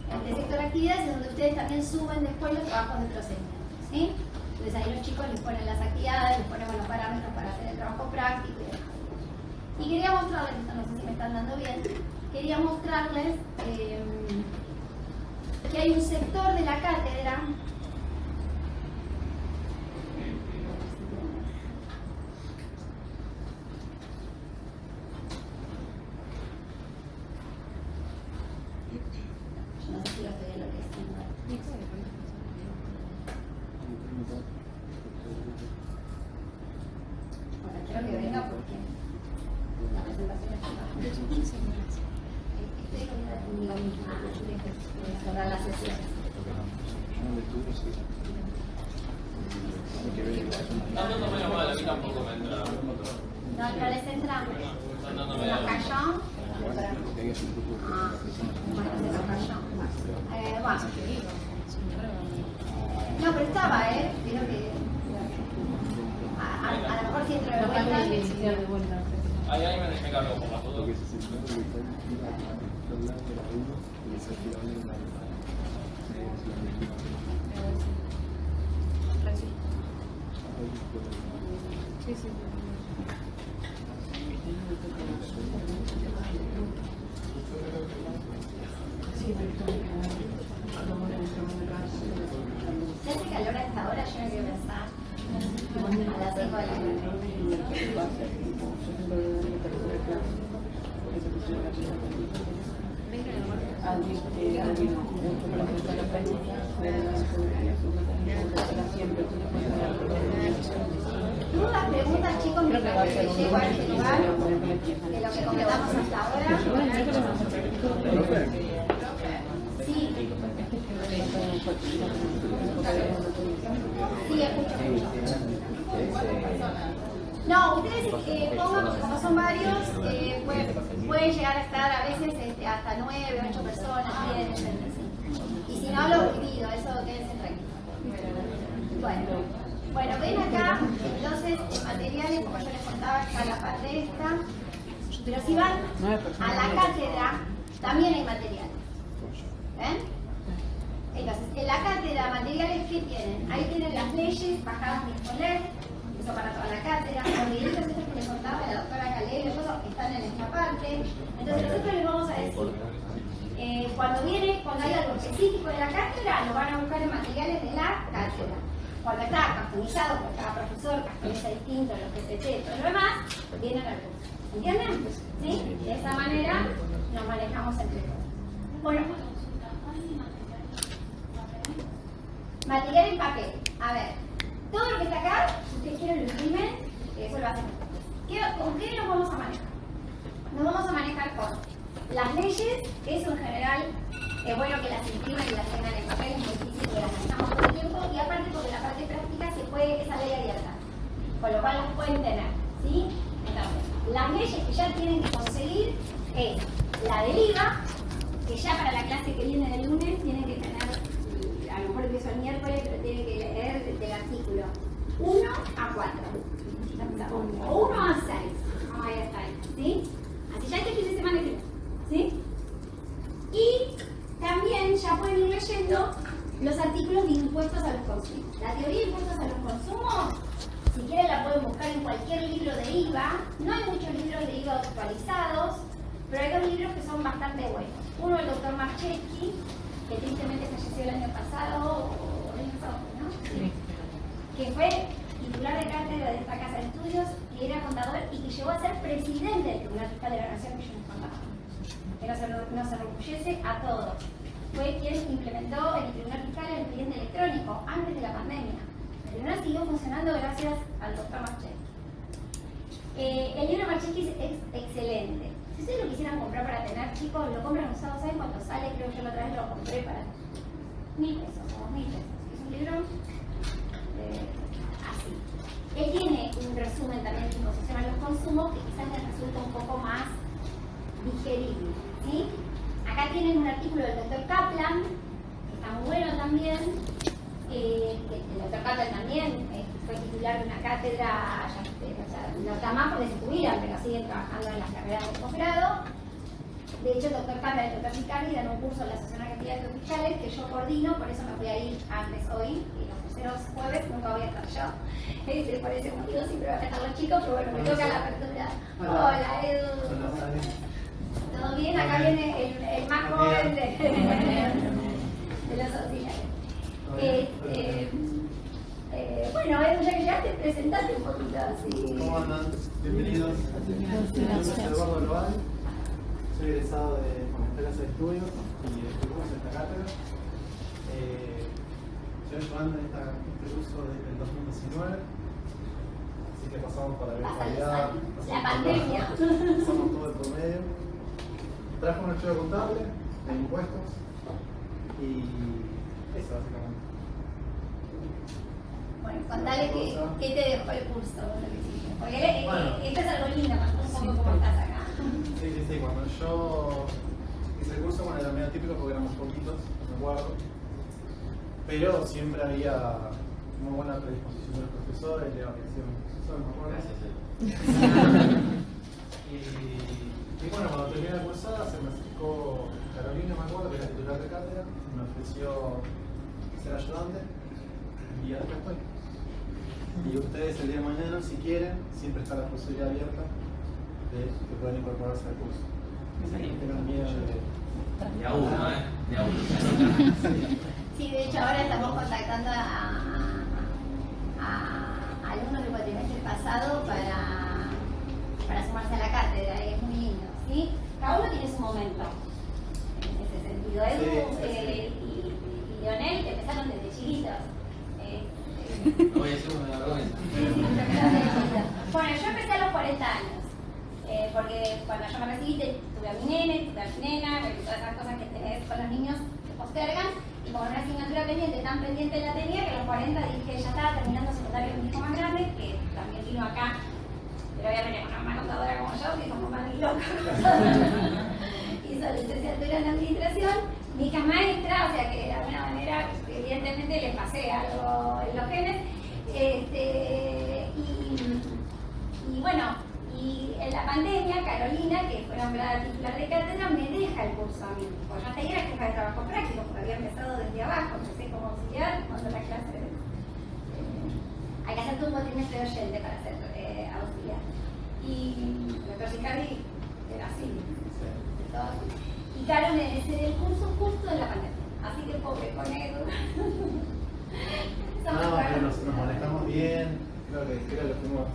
En el sector actividades es donde ustedes también suben después los trabajos de procedimiento, ¿sí? Entonces ahí los chicos les ponen las actividades, les ponen los parámetros para hacer el trabajo práctico y demás. Y quería mostrarles, no sé si me están dando bien, quería mostrarles que hay un sector de la cátedra para la sesión. No me mal, a mí tampoco me entra. No les entra. Se nos cayó. Bueno, se nos cayó. Bueno. No, pero estaba, creo que. A lo mejor si entro de vuelta. Ahí me cargo por la foto. Sí, sí. Si hace calor a esta hora, yo me quiero pensar a las 5 de la ¿Dudas, preguntas, chicos, mientras que llego a este lugar de lo que comentamos hasta ahora? Sí. Sí, escucho. No, ustedes pongan, porque como son varios, pueden llegar a estar a veces hasta 9, 8 personas, 10, depende, sí. Y si no, lo divido, eso quédense tranquilos. Bueno, ven acá, entonces, materiales, como yo les contaba, está la parte esta. Pero si van a la cátedra, también hay materiales. ¿Ven? Entonces, en la cátedra, materiales que tienen, ahí tienen las leyes bajadas de Escoler, eso para toda la cátedra, los videitos estos que les contaba la doctora Calero, están en esta parte. Entonces, nosotros les vamos a decir, cuando hay algo específico de la cátedra, lo van a buscar en materiales de la cátedra. Cuando está customizado por cada profesor, customizado distinto, los PPT, todo lo demás, vienen al curso. ¿Entienden? ¿Sí? De esa manera nos manejamos entre todos. Bueno, material en papel. A ver, todo lo que está acá, si ustedes quieren lo imprimen, eso lo hacen. ¿Con qué nos vamos a manejar? Nos vamos a manejar con las leyes, eso en general es bueno que las impriman y las tengan en papel, es muy difícil que las necesitamos todo el tiempo, y aparte porque la parte práctica se puede, esa ley abierta, con lo cual las pueden tener, ¿sí? Entonces, las leyes que ya tienen que conseguir es la del IVA, que ya para la clase que viene del lunes tienen que tener, a lo mejor empiezo el miércoles, pero tienen que leer del artículo 1 a 4, o 1 a 6, vamos a ir hasta ahí, ¿sí? Así ya este fin de semana que ¿sí? Y también ya pueden ir leyendo los artículos de impuestos a los consumos. La teoría de impuestos a los consumos, si quieren la pueden buscar en cualquier libro de IVA. No hay muchos libros de IVA actualizados, pero hay dos libros que son bastante buenos. Uno del doctor Marchetti, que tristemente falleció el año pasado, o el año pasado, ¿no? Sí. Que fue titular de cátedra de esta casa de estudios, que era contador y que llegó a ser presidente del Tribunal Fiscal de la Nación, que yo les contaba. Que nos enorgullece a todos. Fue quien implementó en el Tribunal Fiscal el expediente electrónico antes de la pandemia. El tribunal siguió funcionando gracias al doctor Marchetti. El libro Marchetti es excelente. Si ustedes lo quisieran comprar para tener, chicos, lo compran usado, ¿saben cuánto sale? Creo que yo la otra vez lo compré para 1.000 pesos o 2.000 pesos. Es un libro así. Él tiene un resumen también de imposición a los consumos que quizás les resulta un poco más digerible, ¿sí? Acá tienen un artículo del doctor Kaplan, que está muy bueno también. El doctor Kaplan también fue titular de una cátedra, no está más porque se tuvieran, pero siguen trabajando en las carreras de posgrado. De hecho, el doctor Kaplan y el doctor Picardi dan un curso en la Asociación Argentina de Fiscales que yo coordino, por eso me voy a ir antes hoy, y los terceros jueves nunca voy a estar yo. Por ese motivo siempre van a estar los chicos, pero bueno, me toca la apertura. Hola, Edu. ¿Todo bien? Acá viene el más joven de los auxiliares. Bueno, Edu, ya que llegaste, presentate un poquito así. ¿Cómo andan? Bienvenidos. Mi nombre es Eduardo Global. Soy egresado de esta casa de estudios y estuvimos en esta cátedra. Estoy llevando este curso desde el 2019. Así que pasamos por la virtualidad. La pandemia. Pasamos todo el promedio. Traje un archivo contable de impuestos y eso básicamente. Bueno, contale qué te dejó el curso. Porque esto es algo lindo, un poco como estás acá. Sí. Cuando yo hice el curso, bueno, era medio típico porque éramos poquitos, no me acuerdo. Pero siempre había muy buena predisposición de los profesores, de la organización de los profesores, me acuerdo. Gracias. Y bueno, cuando terminé la cursada se me acercó Carolina, me acuerdo, que era titular de cátedra, me ofreció ser ayudante y acá estoy. Y ustedes el día de mañana, si quieren, siempre está la posibilidad abierta de que puedan incorporarse al curso. No tengan miedo de De a uno, de a uno. Sí, de hecho ahora estamos contactando a alumnos del cuatrimestre pasado para sumarse a la cátedra y es muy lindo, ¿sí? Cada uno tiene su momento en ese sentido. Edu y Lionel que empezaron desde chiquitos. No voy a decir una vergüenza. Bueno, yo empecé a los 40 años, porque cuando yo me recibí tuve a mi nene, tuve a mi nena, todas esas cosas que tenés con los niños que postergan, y como era una asignatura pendiente, tan pendiente la tenía, que a los 40 dije, ya estaba terminando secundario con mi hijo más grande, que también vino acá, pero obviamente con una mamá contadora como yo, que como mamá ni loca, hizo licenciatura en administración, mi hija es maestra, o sea que de alguna manera, evidentemente le pasé algo en los genes, y bueno, y en la pandemia, Carolina, que fue nombrada titular de cátedra, me deja el curso a mí. Porque yo hasta ahí era jefa de trabajo práctico, porque había empezado desde abajo, empecé como auxiliar, cuando la clase hay que hacer todo un cuatrimestre de oyente para ser auxiliar. Y el doctor Sicardi era así, de todo así. Y Caro me cede el curso justo en la pandemia. Así que pobre con Edu. No, pero nos manejamos bien, creo que fuimos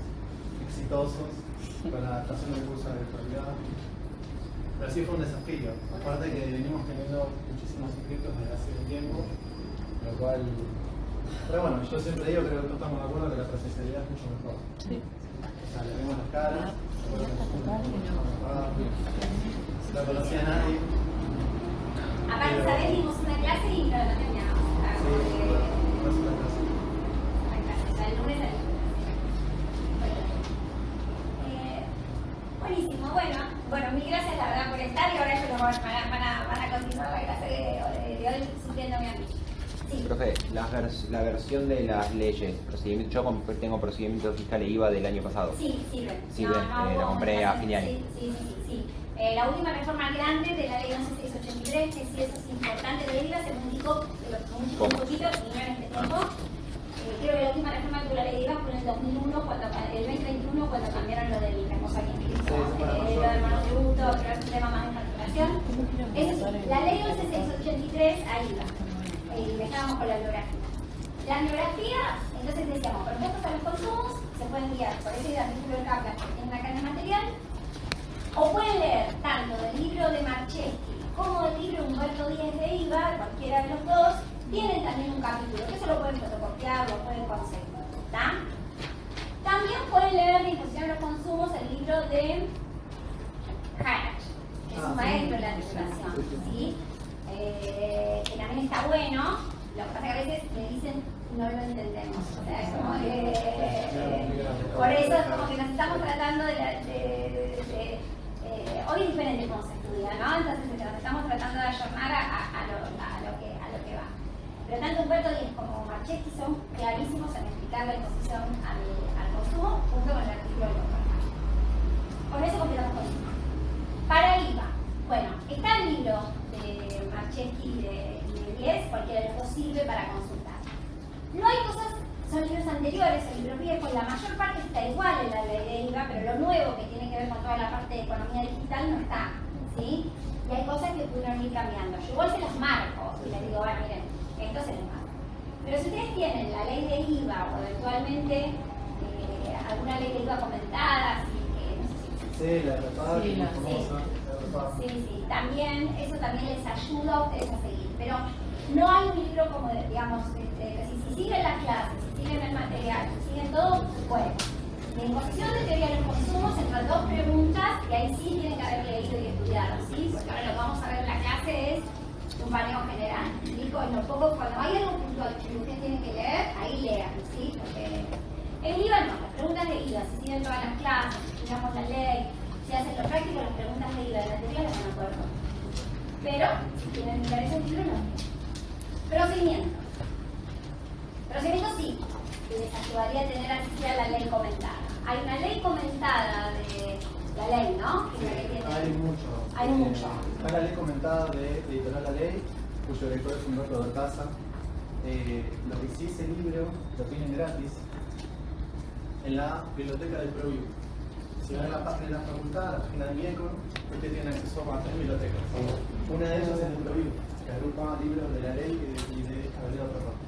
exitosos con la adaptación del curso de virtualidad. Pero sí fue un desafío. Aparte que venimos teniendo muchísimos inscritos desde hace un tiempo, lo cual. Pero bueno, yo siempre digo, creo que todos estamos de acuerdo que la presencialidad es mucho mejor. Sí. O sea, le vemos las caras, no conocía a nadie. Aparte, ¿sabes? Dimos una clase y no la terminamos. El lunes al buenísimo, bueno, mil gracias la verdad por estar y ahora ellos van a continuar la clase de hoy supliéndome a mí. Sí. Profe, la versión de las leyes, yo tengo procedimiento fiscal e IVA del año pasado. Sí, sirve. Sirve, la compré a fin de año. Sí. La última reforma grande de la ley 11683, que sí eso es importante, de IVA se modificó un poquito, y no en este tiempo. Creo que la última reforma de la ley de IVA fue en el 2001, el 2021, cuando cambiaron lo del famoso inscrito, lo del monotributo, pero es un tema más de facturación. Eso sí, la ley 11683 ahí va. Y dejábamos con la bibliografía. La bibliografía, entonces decíamos, por impuestos a los consumos, se pueden guiar por ese artículo de Caplas que tiene una carga material, o pueden leer tanto del libro de Marchetti como del libro Humberto Díez de IVA, cualquiera de los dos, tienen también un capítulo, que eso lo pueden fotocopiar, lo pueden conseguir, ¿está? También pueden leer la imposición a los consumos, el libro de Harach, que es un maestro de la tributación, ¿sí? Que también está bueno, lo que pasa es que a veces me dicen no lo entendemos, o sea, es como que por eso es como que nos estamos tratando hoy es diferente cómo se estudia, ¿no? Entonces nos estamos tratando de ayornar a lo que va. Pero tanto Humberto Díez como Marchetti son clarísimos en explicar la imposición al consumo junto con el artículo de contrato. Con eso completamos con IVA. Para IVA, bueno, está el libro de Marchetti y de Díez, cualquiera de los dos sirve para consultar. No hay cosas, son libros anteriores, el libro viejo, la mayor parte está igual en la ley de IVA, pero lo nuevo que tiene que ver con toda la parte de economía digital no está, ¿sí? Y hay cosas que pudieron ir cambiando. Yo igual se las marco y les digo, bueno, miren, esto se les marca. Pero si ustedes tienen la ley de IVA o eventualmente alguna ley de IVA comentada, así que no sé si... Sí, la REPAG, que es famosa. Sí, también, eso también les ayuda a ustedes a seguir. Pero no hay un libro como, digamos, que si siguen las clases, si siguen el material, si siguen todo, pueden. La imposición de teoría de los consumos entre dos preguntas, y ahí sí tienen que haber leído y estudiado, ¿sí? Porque ahora lo que vamos a ver en la clase es un paneo general. Digo, en lo poco, cuando hay algo puntual que ustedes tienen que leer, ahí lean, ¿sí? Porque en IVA no, las preguntas de IVA, si siguen todas las clases, si estudiamos la ley, si hacen lo práctico, las preguntas de IVA de la teoría las van a poder conocer. Pero, si tienen interés en el libro, no. Procedimiento. Procedimiento sí, que les ayudaría a tener así a la ley comentada. Hay una ley comentada de la ley, ¿no? Que es la que tiene... Hay mucho. Hay mucho. Está la ley comentada de Editorial La Ley, cuyo director es Humberto Dorcaza. Lo que sí, ese libro lo tienen gratis en la biblioteca del ProView. Si van a la página de la facultad, a la página de Mieco, ustedes tienen acceso a 3 bibliotecas. Una de ellas es el PROVIU, que agrupa libros de la ley y de estabilidad otra parte.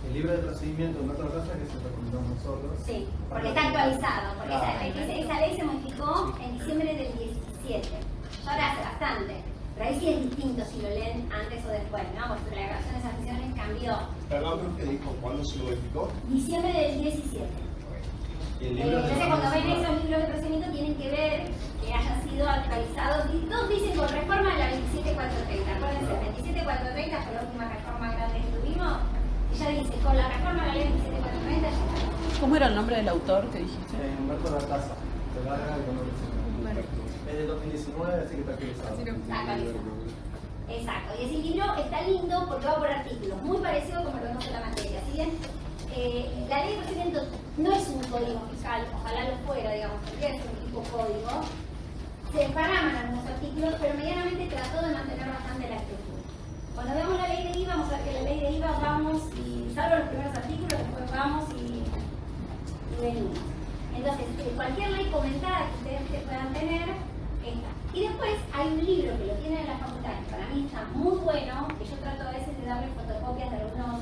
El libro de procedimiento en otra cosa que se recomendamos nosotros. Sí, porque está actualizado, porque esa ley se modificó en diciembre del 17. Ya ahora hace bastante. Pero ahí sí es distinto si lo leen antes o después, ¿no? Porque la declaración de sanciones cambió. Perdón, creo que dijo, ¿cuándo se lo modificó? Diciembre del 17. Y el libro Entonces cuando ven esos libros de procedimiento tienen que ver que hayan sido actualizados. Y todos dicen con reforma de la 27430. Acuérdense, 27430 fue la última reforma grande que tuvimos. Y ya dice, con la reforma de la ley 27430 ya está. ¿Cómo era el nombre del autor que dijiste? Humberto Bartaza, de larga y con es de 2019, así que está actualizado. Exacto, y ese libro está lindo porque va por artículos, muy parecido como lo vemos en la materia. Si bien la ley de procedimiento no es un código fiscal, ojalá lo fuera, digamos, porque es un tipo código, se desparraman algunos artículos, pero medianamente trató de mantener bastante la estructura. Cuando vemos la ley de IVA, vamos a ver que la ley de IVA vamos y salvo los primeros artículos, después vamos y venimos. Entonces, cualquier ley comentada que ustedes puedan tener, está. Y después hay un libro que lo tienen en la facultad, que para mí está muy bueno, que yo trato a veces de darle fotocopias de algunos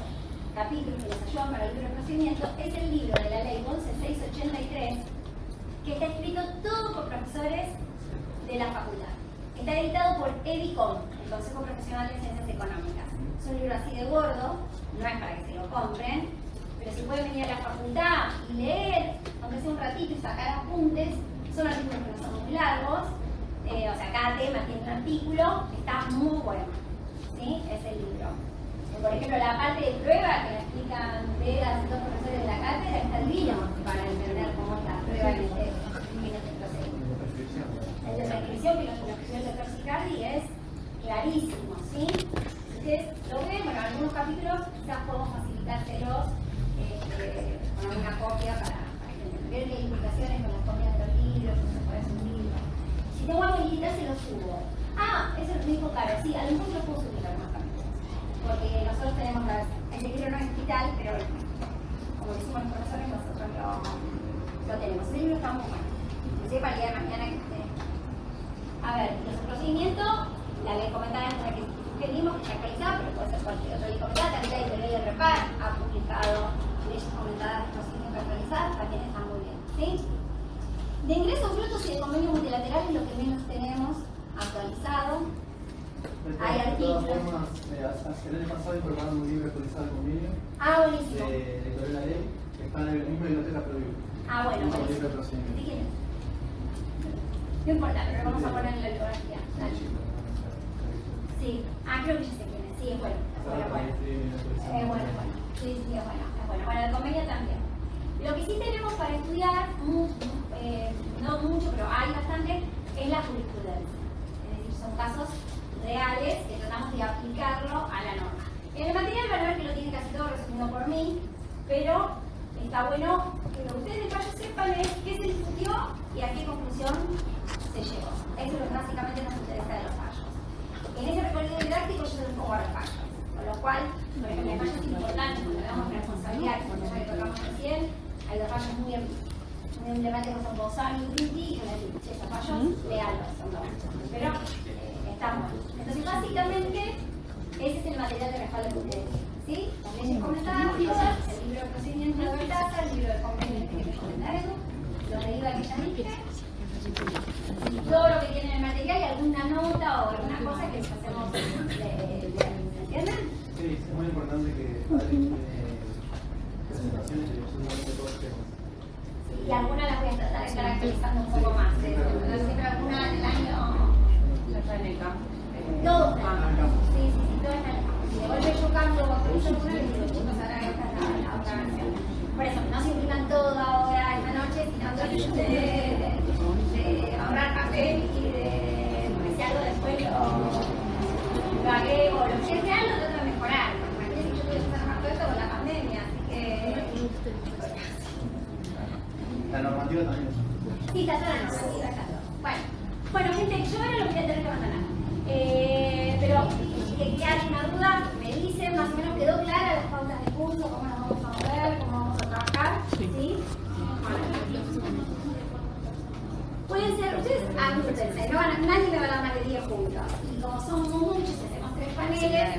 capítulos que les ayudan para el libro de procedimiento, es el libro de la ley 11683, que está escrito todo por profesores de la facultad. Está editado por EDICOM, el Consejo Profesional de Ciencias Económicas. Es un libro así de gordo, no es para que se lo compren, pero si pueden venir a la facultad y leer, aunque sea un ratito y sacar apuntes, son artículos que no son muy largos, o sea, cada tema tiene un artículo, está muy bueno, ¿sí? Es el libro. Por ejemplo, la parte de prueba que la explican Vegas y dos profesores de la cátedra está divino para entender cómo es la prueba en este procedimiento. El de prescripción que lo escribió el doctor Sicardi es clarísimo, ¿sí? Ustedes lo ven, bueno, algunos capítulos quizás podemos facilitárselos con alguna copia para ver qué implicaciones con las copias de los libros, no se puede subir. Si tengo algo habilitado, se lo subo. Ah, eso es lo mismo caro. Sí, a lo mejor lo puedo subir algunos capítulos. Porque nosotros tenemos este libro no es digital, pero como decimos los profesores, nosotros lo tenemos. El libro está muy bueno. Inclusive para el día de mañana que esté. A ver, los procedimientos, la ley comentada es la que sugerimos que está actualizada, pero puede ser cualquier otra ley comentada. También la ley de REPAR ha publicado leyes comentadas de procedimientos actualizadas, también está muy bien. ¿Sí? De ingresos brutos y de convenios multilaterales lo que menos tenemos actualizado. Hay De artículos. todas formas, el año pasado incorporaron un libro actualizado de convenio Ah, buenísimo. de lector de la ley, que está en la misma biblioteca PROVIU. Ah, bueno, Un libro de buenísimo. Si procedimiento. quieren. No importa, pero lo vamos a poner en la bibliografía. Dale. Sí, creo que ya sé quién es. Sí, es bueno. Es bueno, bueno. Bueno. Sí, sí, es bueno. Es bueno. Bueno, el convenio también. Lo que sí tenemos para estudiar, no mucho, pero hay bastante, es la jurisprudencia. Es decir, son casos reales que tratamos de aplicarlo a la norma. En el material van a ver que lo tiene casi todo resumido por mí, pero está bueno que lo que ustedes de paso sepan es qué se discutió y a qué conclusión se llegó. Eso es lo que básicamente nos interesa de los fallos. En ese recorrido didáctico yo les pongo a los fallos, con lo cual, por ejemplo, el fallo es importante cuando hablamos de responsabilidad, como ya le tocamos recién, hay dos fallos muy emblemáticos son Bolzano y Trinity, y yo les digo, esos fallos, leanlos, son dos. Pero estamos. Entonces, básicamente, ese es el material de respaldo que ustedes tienen. ¿Sí? Las leyes comentadas, todas, el libro de procedimiento de Bertaza, el libro de convenio que les comentaré, lo de IVA que ya dije, y todo lo que tiene en el material y alguna nota o alguna cosa que les hacemos ¿entienden? Sí, es muy importante que haya presentaciones de absolutamente todos los temas. Y algunas las voy a tratar de estar actualizando un poco más. Siempre alguna del año. Ya está en el campo. Todo está en el campo. Sí, todo está en el campo. Si de golpe yo cambio o actualizo alguna, les digo, chicos, ahora esta es la otra versión. Por eso, no se impriman todo ahora esta noche, sino traten de ahorrar papel y porque si algo después lo agrego, lo que sea, lo trato de mejorar. Imagínense que yo tuve que hacer más todo esto con la pandemia, así que. La normativa también es. Sí, está toda la normativa, está todo. Bueno, gente, yo ahora lo voy a tener que abandonar. Pero si queda alguna duda, me dicen, más o menos quedó clara las pautas de curso, cómo nos vamos a mover, cómo vamos a trabajar. ¿Sí? Bueno. Voy pueden ser, ustedes agrupense, nadie me va a dar más de 10 juntos. Y como somos muchos, hacemos 3 paneles,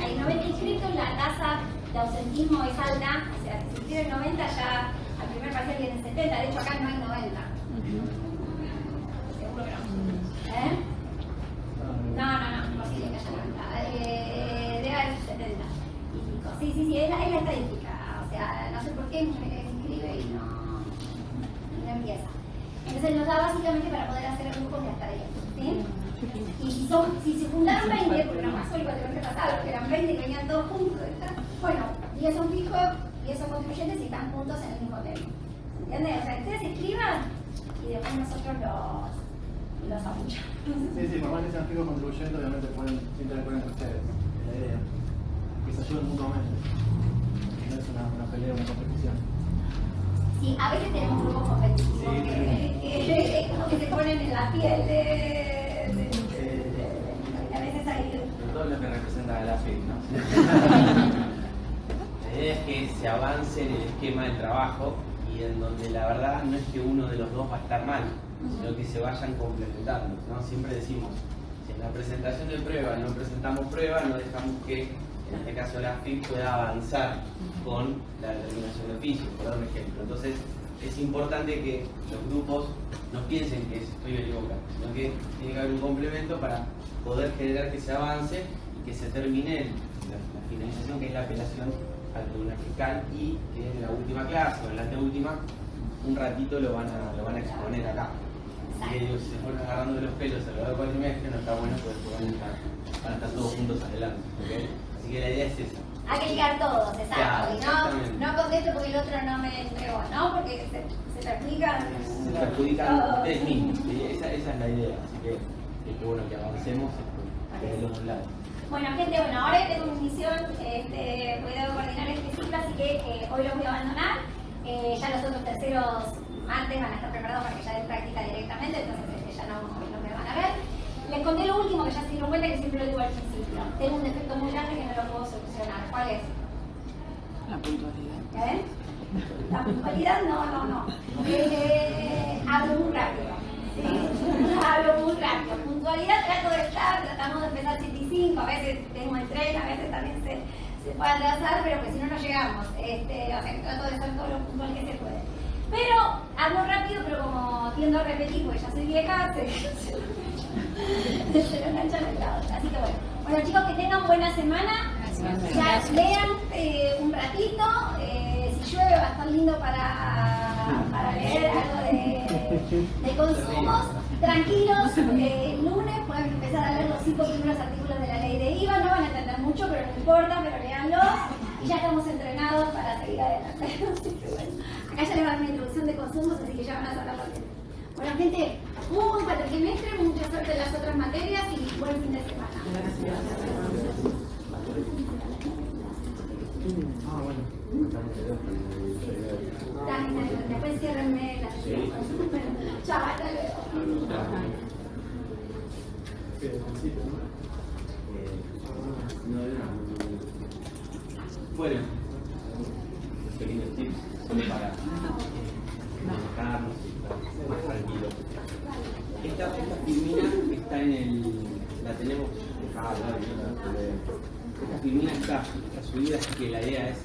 hay 90 inscritos, la tasa de ausentismo es alta, o sea, si tienen 90 ya al primer parcial tienen 70, de hecho acá no hay 90. Seguro que no. ¿Eh? No, imposible que haya 90. Debe haber 70 y pico. Sí, es la estadística. O sea, no sé por qué mucha gente que se inscribe y no empieza. Entonces nos da básicamente para poder hacer grupos de hasta 10. ¿Sí? Y si se fundaron 20, porque nos pasó el cuatrimestre pasado, que eran 20 que venían todos juntos, bueno, 10 son fijos, 10 son contribuyentes y están juntos en el mismo tema. ¿Entiendes? O sea, ustedes escriban y después nosotros los apoyamos. Sí, por más que sean fijos contribuyentes, obviamente pueden interactuar entre ustedes. Es la idea. Que se ayuden mutuamente. No es una pelea, una competición. Sí, a veces tenemos grupos competitivos que como que se ponen en la piel a veces hay... Todo lo que representa la FIC, ¿no? La idea es que se avance en el esquema del trabajo y en donde la verdad no es que uno de los dos va a estar mal, sino que se vayan complementando, ¿no? Siempre decimos, si en la presentación de prueba no presentamos prueba, no dejamos que, en este caso la FIC, pueda avanzar con la determinación de oficio, por dar un ejemplo. Entonces, es importante que los grupos no piensen que estoy equivocado, sino que tiene que haber un complemento para poder generar que se avance y que se termine la finalización, que es la apelación al tribunal fiscal, y que en la última clase o en la anteúltima un ratito lo van a exponer acá. Así que digo, si se fueron agarrando de los pelos a lo largo del cuatrimestre, no está bueno, porque van a estar todos juntos adelante, ¿okay? Así que la idea es esa. Hay que llegar todos, exacto. Claro, Y no contesto porque el otro no me entregó, ¿no? Porque se perjudican. Se perjudican ustedes mismos, ¿sí? Esa es la idea. Así que es bueno que avancemos de los dos lados. Bueno, gente, ahora tengo mi misión, voy a coordinar este ciclo, así que hoy los voy a abandonar. Ya los otros terceros martes van a estar preparados para que ya den práctica directamente, entonces ya no me van a ver. Les conté lo último que ya se dieron cuenta que siempre lo digo al principio. Tengo un defecto muy grande que no lo puedo solucionar. ¿Cuál es? La puntualidad. ¿Eh? La puntualidad, no. Hablo muy rápido. ¿Sí? Hablo muy rápido. Puntualidad trato de estar, tratamos de empezar 7 y 5, a veces tengo el tren, a veces también se puede atrasar, pero pues si no, no llegamos. O sea, que trato de ser todo lo puntual que se puede. Pero hablo rápido, pero como tiendo a repetir, porque ya soy vieja, se lo enganchan el lado. Así que bueno, chicos, que tengan buena semana. Ya lean un ratito. Si llueve va a estar lindo para leer algo de consumos. Tranquilos, el lunes pueden empezar a leer los 5 primeros artículos de la ley de IVA. No van a entender mucho, pero no importa, pero leanlos. Y ya estamos entrenados para seguir adelante. Así que bueno, acá ya les va a dar una introducción de consumos, así que ya van a saber lo que... Bueno, gente, muy buen cuatrimestre, mucha suerte en las otras materias y buen fin de semana. Dale, después ciérrenme la sesión. Chao, hasta luego. Bueno, los pequeños tips son para relajarnos y estar más tranquilos. Esta filmina está la tenemos dejada, esta filmina está subida, así que la idea es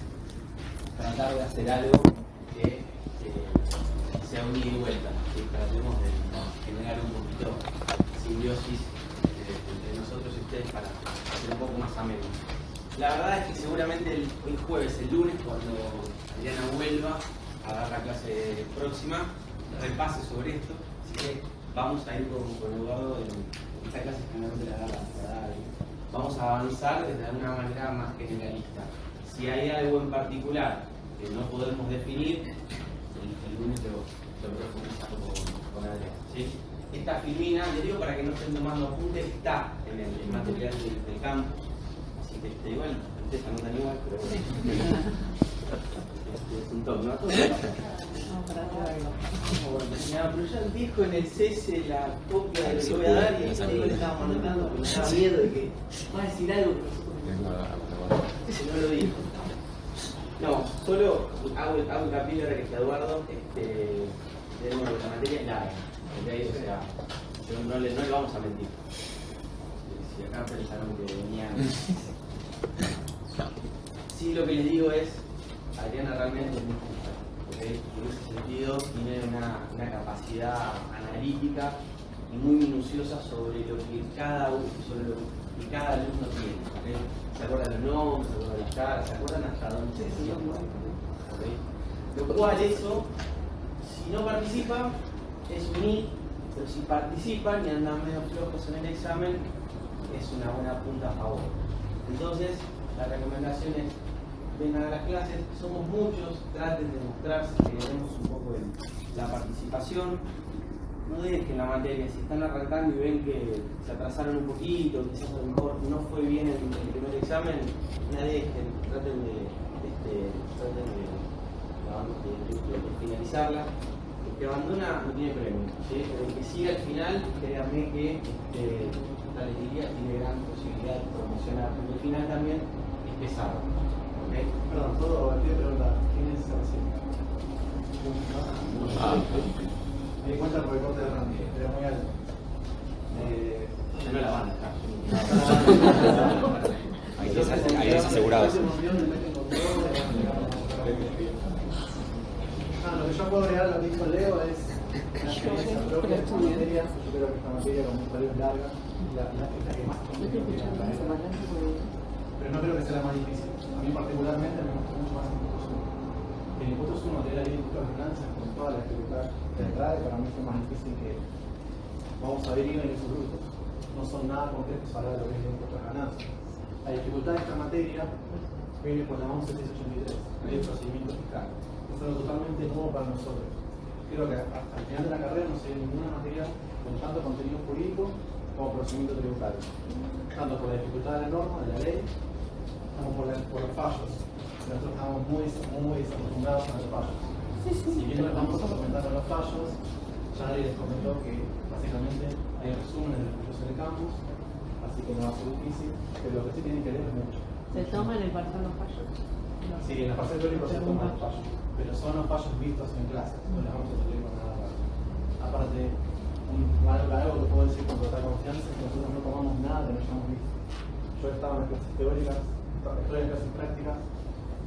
tratar de hacer algo que sea un ida y vuelta, que tratemos de generar un poquito de simbiosis entre nosotros y ustedes para hacer un poco más ameno. La verdad es que seguramente el jueves, el lunes, cuando Adriana vuelva a dar la clase próxima, repase sobre esto, así que vamos a ir con Eduardo en esta clase generalmente la da. Vamos a avanzar de una manera más generalista. Si hay algo en particular que no podemos definir, el lunes lo profundizamos con Adriana, ¿sí? Esta filmina, les digo para que no estén tomando apuntes, está en el material del campus. Igual, ustedes anotan igual, pero bueno. Es un toque, ¿no? Pero ya dijo en el cese la copia de lo que voy a dar y ahí le estábamos anotando porque me daba miedo de que va a decir algo que no lo dijo. No, solo hago hincapié ahora que está Eduardo, de nuevo, la materia es larga. ¿ok? O sea, no le vamos a mentir. Si acá pensaron que venían. Sí, lo que les digo es, Adriana realmente es muy justa, ¿okay? En ese sentido tiene una capacidad analítica y muy minuciosa sobre lo que cada alumno tiene, ¿okay? Se acuerdan los nombres, se acuerdan las caras, se acuerdan hasta dónde se sientan, ¿okay? Lo cual eso, si no participan, es un I, pero si participan y andan medio flojos en el examen, es una buena punta a favor. Entonces, la recomendación es, vengan a las clases, somos muchos, traten de mostrarse que tenemos un poco de la participación, no dejen la materia, si están arrancando y ven que se atrasaron un poquito, quizás a lo mejor no fue bien el primer examen, no dejen, traten de finalizarla. El que abandona no tiene premio, ¿sí? El que sigue al final, créanme que la alegría tiene gran posibilidad de promocionar, porque al final también es pesado. ¿Okay? Perdón, ¿puedo preguntar? ¿Quién es ese recién? Me di cuenta por el corte de rango, era muy alto. Ya no la van a dejar. Ahí desasegurados. Lo que yo puedo agregar a lo que dijo Leo es una experiencia propia de esta materia. Yo creo que esta materia con mucho es larga, la que más complica, pero no creo que sea la más difícil. A mí particularmente me gusta mucho más el impuesto 1. El impuesto es un material de finanzas con toda la dificultad de entrada y para mí fue más difícil que vamos a ver IVA y ingresos brutos. No son nada concretos para lo que es el impuesto a ganancias. La dificultad de esta materia viene por la 11683, ley de procedimiento fiscal. Es algo totalmente nuevo para nosotros. Creo que hasta el final de la carrera no se ve ninguna materia con tanto contenido jurídico como procedimiento tributario. Tanto por la dificultad de la norma, de la ley, como por los fallos. Nosotros estamos muy desacostumbrados a los fallos. Si bien nos vamos a comentar los fallos, ya nadie les comentó que básicamente hay resúmenes de los fallos en el campus, así que no va a ser difícil, pero lo que sí tienen que leer es mucho. ¿Se toman el parcial los fallos? No. Sí, en la fase teórica se toman los fallos, pero son los fallos vistos en clase, no les vamos a tener con nada raro. Aparte, algo que puedo decir con total confianza es que nosotros no tomamos nada que no hayamos visto. Yo estaba en clases teóricas, estoy en clases prácticas,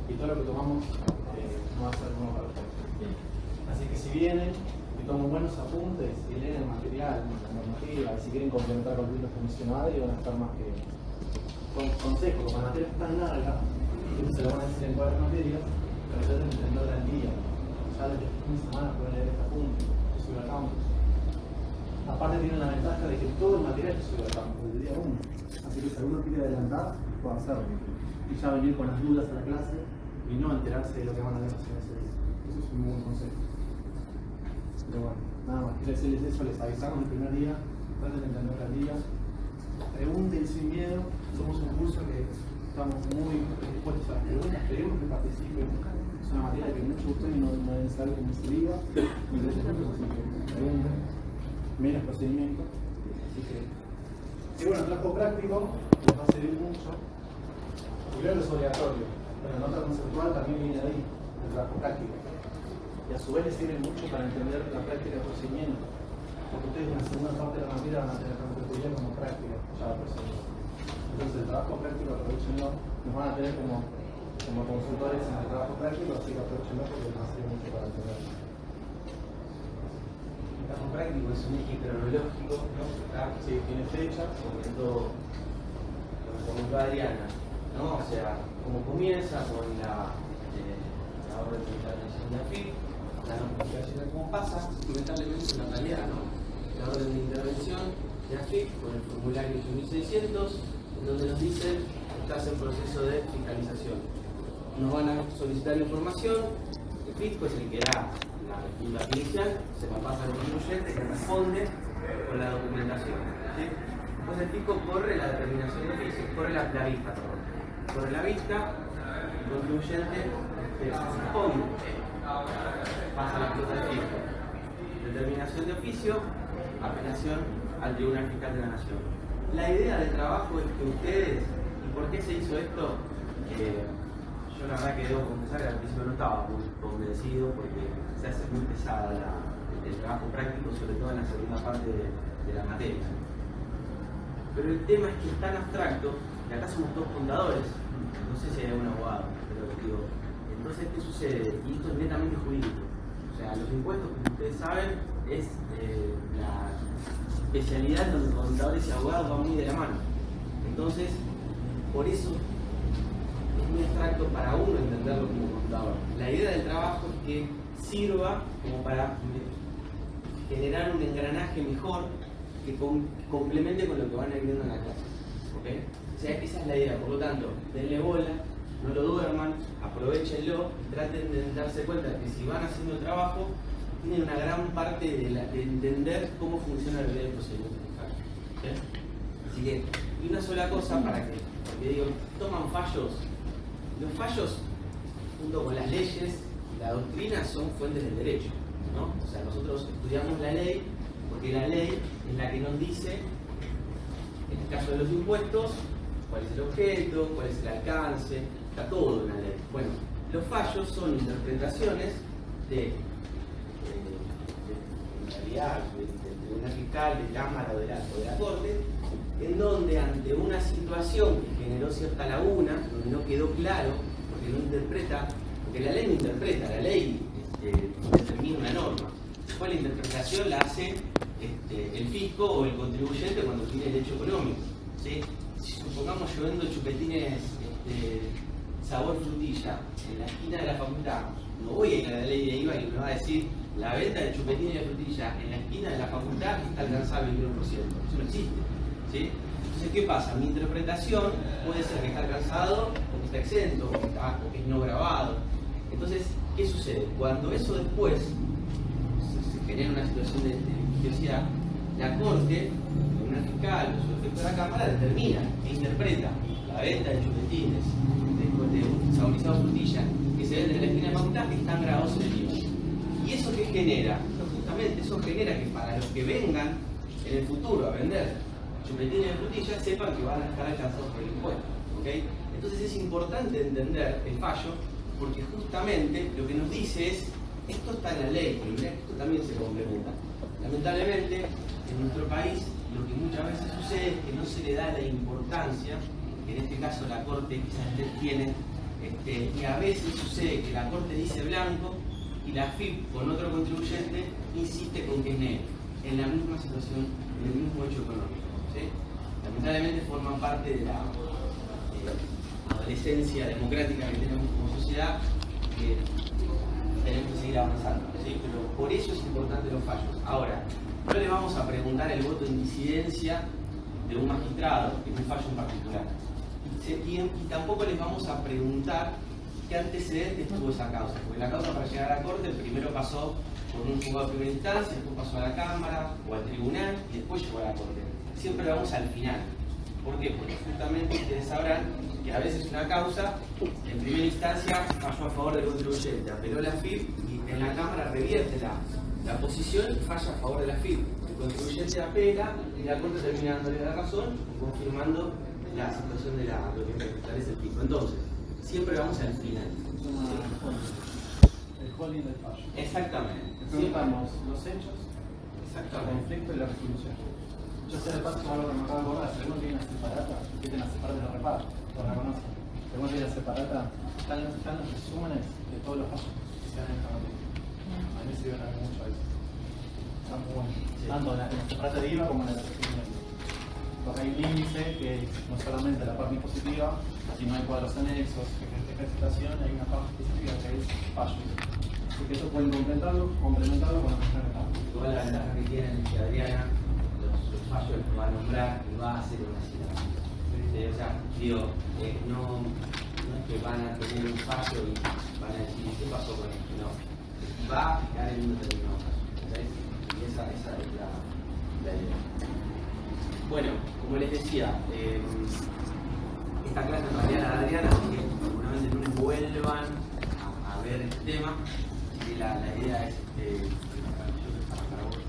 y todo lo que tomamos no va a ser nuevo para ustedes. Así que si vienen y toman buenos apuntes y leen el material, la normativa, y si quieren complementar con libros que mencionó Adri, van a estar más que con consejos, como la materia es tan larga, se lo van a decir en todas las materias, pero ya deben entenderla al día. Ya desde el fin de semana pueden leer este apunte, que sube al campus. Aparte tienen la ventaja de que todo el material se sube al campus, desde el día 1. Así que si alguno quiere adelantar, puede hacerlo. Y ya venir con las dudas a la clase y no enterarse de lo que van a ver hacia ese día. Eso es un muy buen consejo. Pero bueno, nada más, quiero decirles eso, les avisamos el primer día, traten de entender al día. Pregunten sin miedo, somos un curso que estamos muy dispuestos a las preguntas, queremos que participen. Es una materia que muchos de ustedes no deben saber cómo se viva, ni de ejemplos, así que pregunten, menos procedimiento. Así que, y bueno, el trabajo práctico les va a servir mucho. Primero es obligatorio, pero la nota conceptual también viene ahí, el trabajo práctico. Y a su vez les sirve mucho para entender la práctica del procedimiento. Porque ustedes en la segunda parte de la materia van a tener tanto teoría como práctica, ya el procedimiento. Entonces el trabajo práctico, aprovechenlo, nos van a tener como consultores en el trabajo práctico, así que aprovechenlo porque nos va a servir mucho para entender. El trabajo práctico es un eje cronológico, ¿no? Sí, tiene fecha, Sobre todo, como comentó Adriana, ¿no? O sea, como comienza con la orden de intervención de AFIP, la notificación de cómo pasa, lamentablemente en la realidad, ¿no? La orden de intervención de AFIP con el formulario 8600, en donde nos dicen que estás en proceso de fiscalización. Nos van a solicitar información, el fisco es el que da la respuesta inicial, se la pasa al contribuyente que responde con la documentación. ¿Sí? Después el fisco corre la determinación de oficio, corre la vista, perdón. Corre la vista, el contribuyente responde, pasa la plata del fisco. Determinación de oficio, apelación al Tribunal Fiscal de la Nación. La idea del trabajo es que ustedes, ¿y por qué se hizo esto? Yo la verdad que debo confesar que al principio no estaba muy convencido porque se hace muy pesada el trabajo práctico, sobre todo en la segunda parte de la materia. Pero el tema es que es tan abstracto, y acá somos todos contadores, no sé si hay algún abogado, pero digo, entonces ¿qué sucede? Y esto es netamente jurídico. O sea, los impuestos, como ustedes saben, es la especialidad donde contadores y abogados van muy de la mano. Entonces, por eso es muy abstracto para uno entenderlo como contador. La idea del trabajo es que sirva como para generar un engranaje mejor que complemente con lo que van a ir viendo en la clase. ¿Okay? O sea, esa es la idea. Por lo tanto, denle bola, no lo duerman, aprovechenlo y traten de darse cuenta de que si van haciendo el trabajo, tienen una gran parte de entender cómo funciona el procedimiento fiscal. ¿Sí? Así que, y una sola cosa para que, porque digo, toman fallos. Los fallos, junto con las leyes, la doctrina, son fuentes del derecho, ¿no? O sea, nosotros estudiamos la ley porque la ley es la que nos dice, en el caso de los impuestos, cuál es el objeto, cuál es el alcance, está todo en la ley. Bueno, los fallos son interpretaciones de realidad, de tribunal fiscal, de cámara o de la corte, en donde ante una situación que generó cierta laguna, donde no quedó claro, porque no interpreta, porque la ley no interpreta, la ley determina una norma. Después la interpretación la hace el fisco o el contribuyente cuando tiene el hecho económico. ¿Sí? Si supongamos yo vendo chupetines sabor frutilla en la esquina de la facultad, no voy a ir a la ley de IVA y me va a decir la venta de chupetines de frutilla en la esquina de la facultad está alcanzable el 1%. Eso no existe. ¿Sí? Entonces, ¿qué pasa? Mi interpretación puede ser que está alcanzado o que está exento o que es no grabado. Entonces, ¿qué sucede? Cuando eso después se genera una situación de litigiosidad, la Corte, el Tribunal Fiscal o su efecto de la Cámara determina e interpreta la venta de chupetines de saborizados frutilla que se venden en la esquina de la facultad que están grabados en el IVA. ¿Y eso qué genera? Justamente eso genera que para los que vengan en el futuro a vender chupetines de frutilla sepan que van a estar alcanzados por el impuesto. ¿Okay? Entonces es importante entender el fallo porque justamente lo que nos dice es esto está en la ley, pero mirá que esto también se complementa. Lamentablemente en nuestro país lo que muchas veces sucede es que no se le da la importancia que en este caso la Corte quizás tiene, y a veces sucede que la Corte dice blanco y la FIP con otro contribuyente insiste con que es negro, en la misma situación, en el mismo hecho económico. ¿Sí? Lamentablemente forman parte de la adolescencia democrática que tenemos como sociedad, que tenemos que seguir avanzando. ¿Sí? Pero por eso es importante los fallos. Ahora, no le vamos a preguntar el voto en disidencia de un magistrado en un fallo en particular. Y tampoco les vamos a preguntar qué antecedentes tuvo esa causa, porque la causa para llegar a la Corte primero pasó por un juzgado de primera instancia, después pasó a la Cámara o al tribunal y después llegó a la Corte. Siempre lo vamos al final. ¿Por qué? Porque justamente ustedes sabrán que a veces una causa en primera instancia falló a favor del contribuyente, apeló la FIP y en la Cámara revierte la posición y falla a favor de la FIP. El contribuyente apela y la Corte termina dándole la razón y confirmando la situación de lo que establece el fisco. Entonces, siempre vamos al final. El holding del fallo. Exactamente. Preguntamos los hechos, el Exactamente. conflicto y la resolución. Yo sé de paso algo que me acabo de acordar, si alguno tiene una separata, que tiene una separata de reparo, todos la conocen. Si alguno tiene una separata, están los resúmenes de todos los fallos que se dan en esta materia. A mí me sirven a mí mucho a veces. Están muy buenos. Sí. Tanto en la separata de IVA como en la de resolución. Porque hay un índice que es no solamente la parte impositiva, sino hay cuadros anexos, ejercitación, hay una parte específica que es fallos. Así que eso pueden complementarlo con la cuestión de pago. Igual la ventaja que tienen es que Adriana los fallos los va a nombrar y va a hacer una cita. O sea, digo, no es que van a tener un fallo y van a decir qué pasó con esto, no. Va a fijar en un determinado caso. ¿Sabes? Y esa es la idea. Bueno, como les decía, esta clase en realidad la de Adriana, así que seguramente el lunes vuelvan a ver este tema. Así que la idea es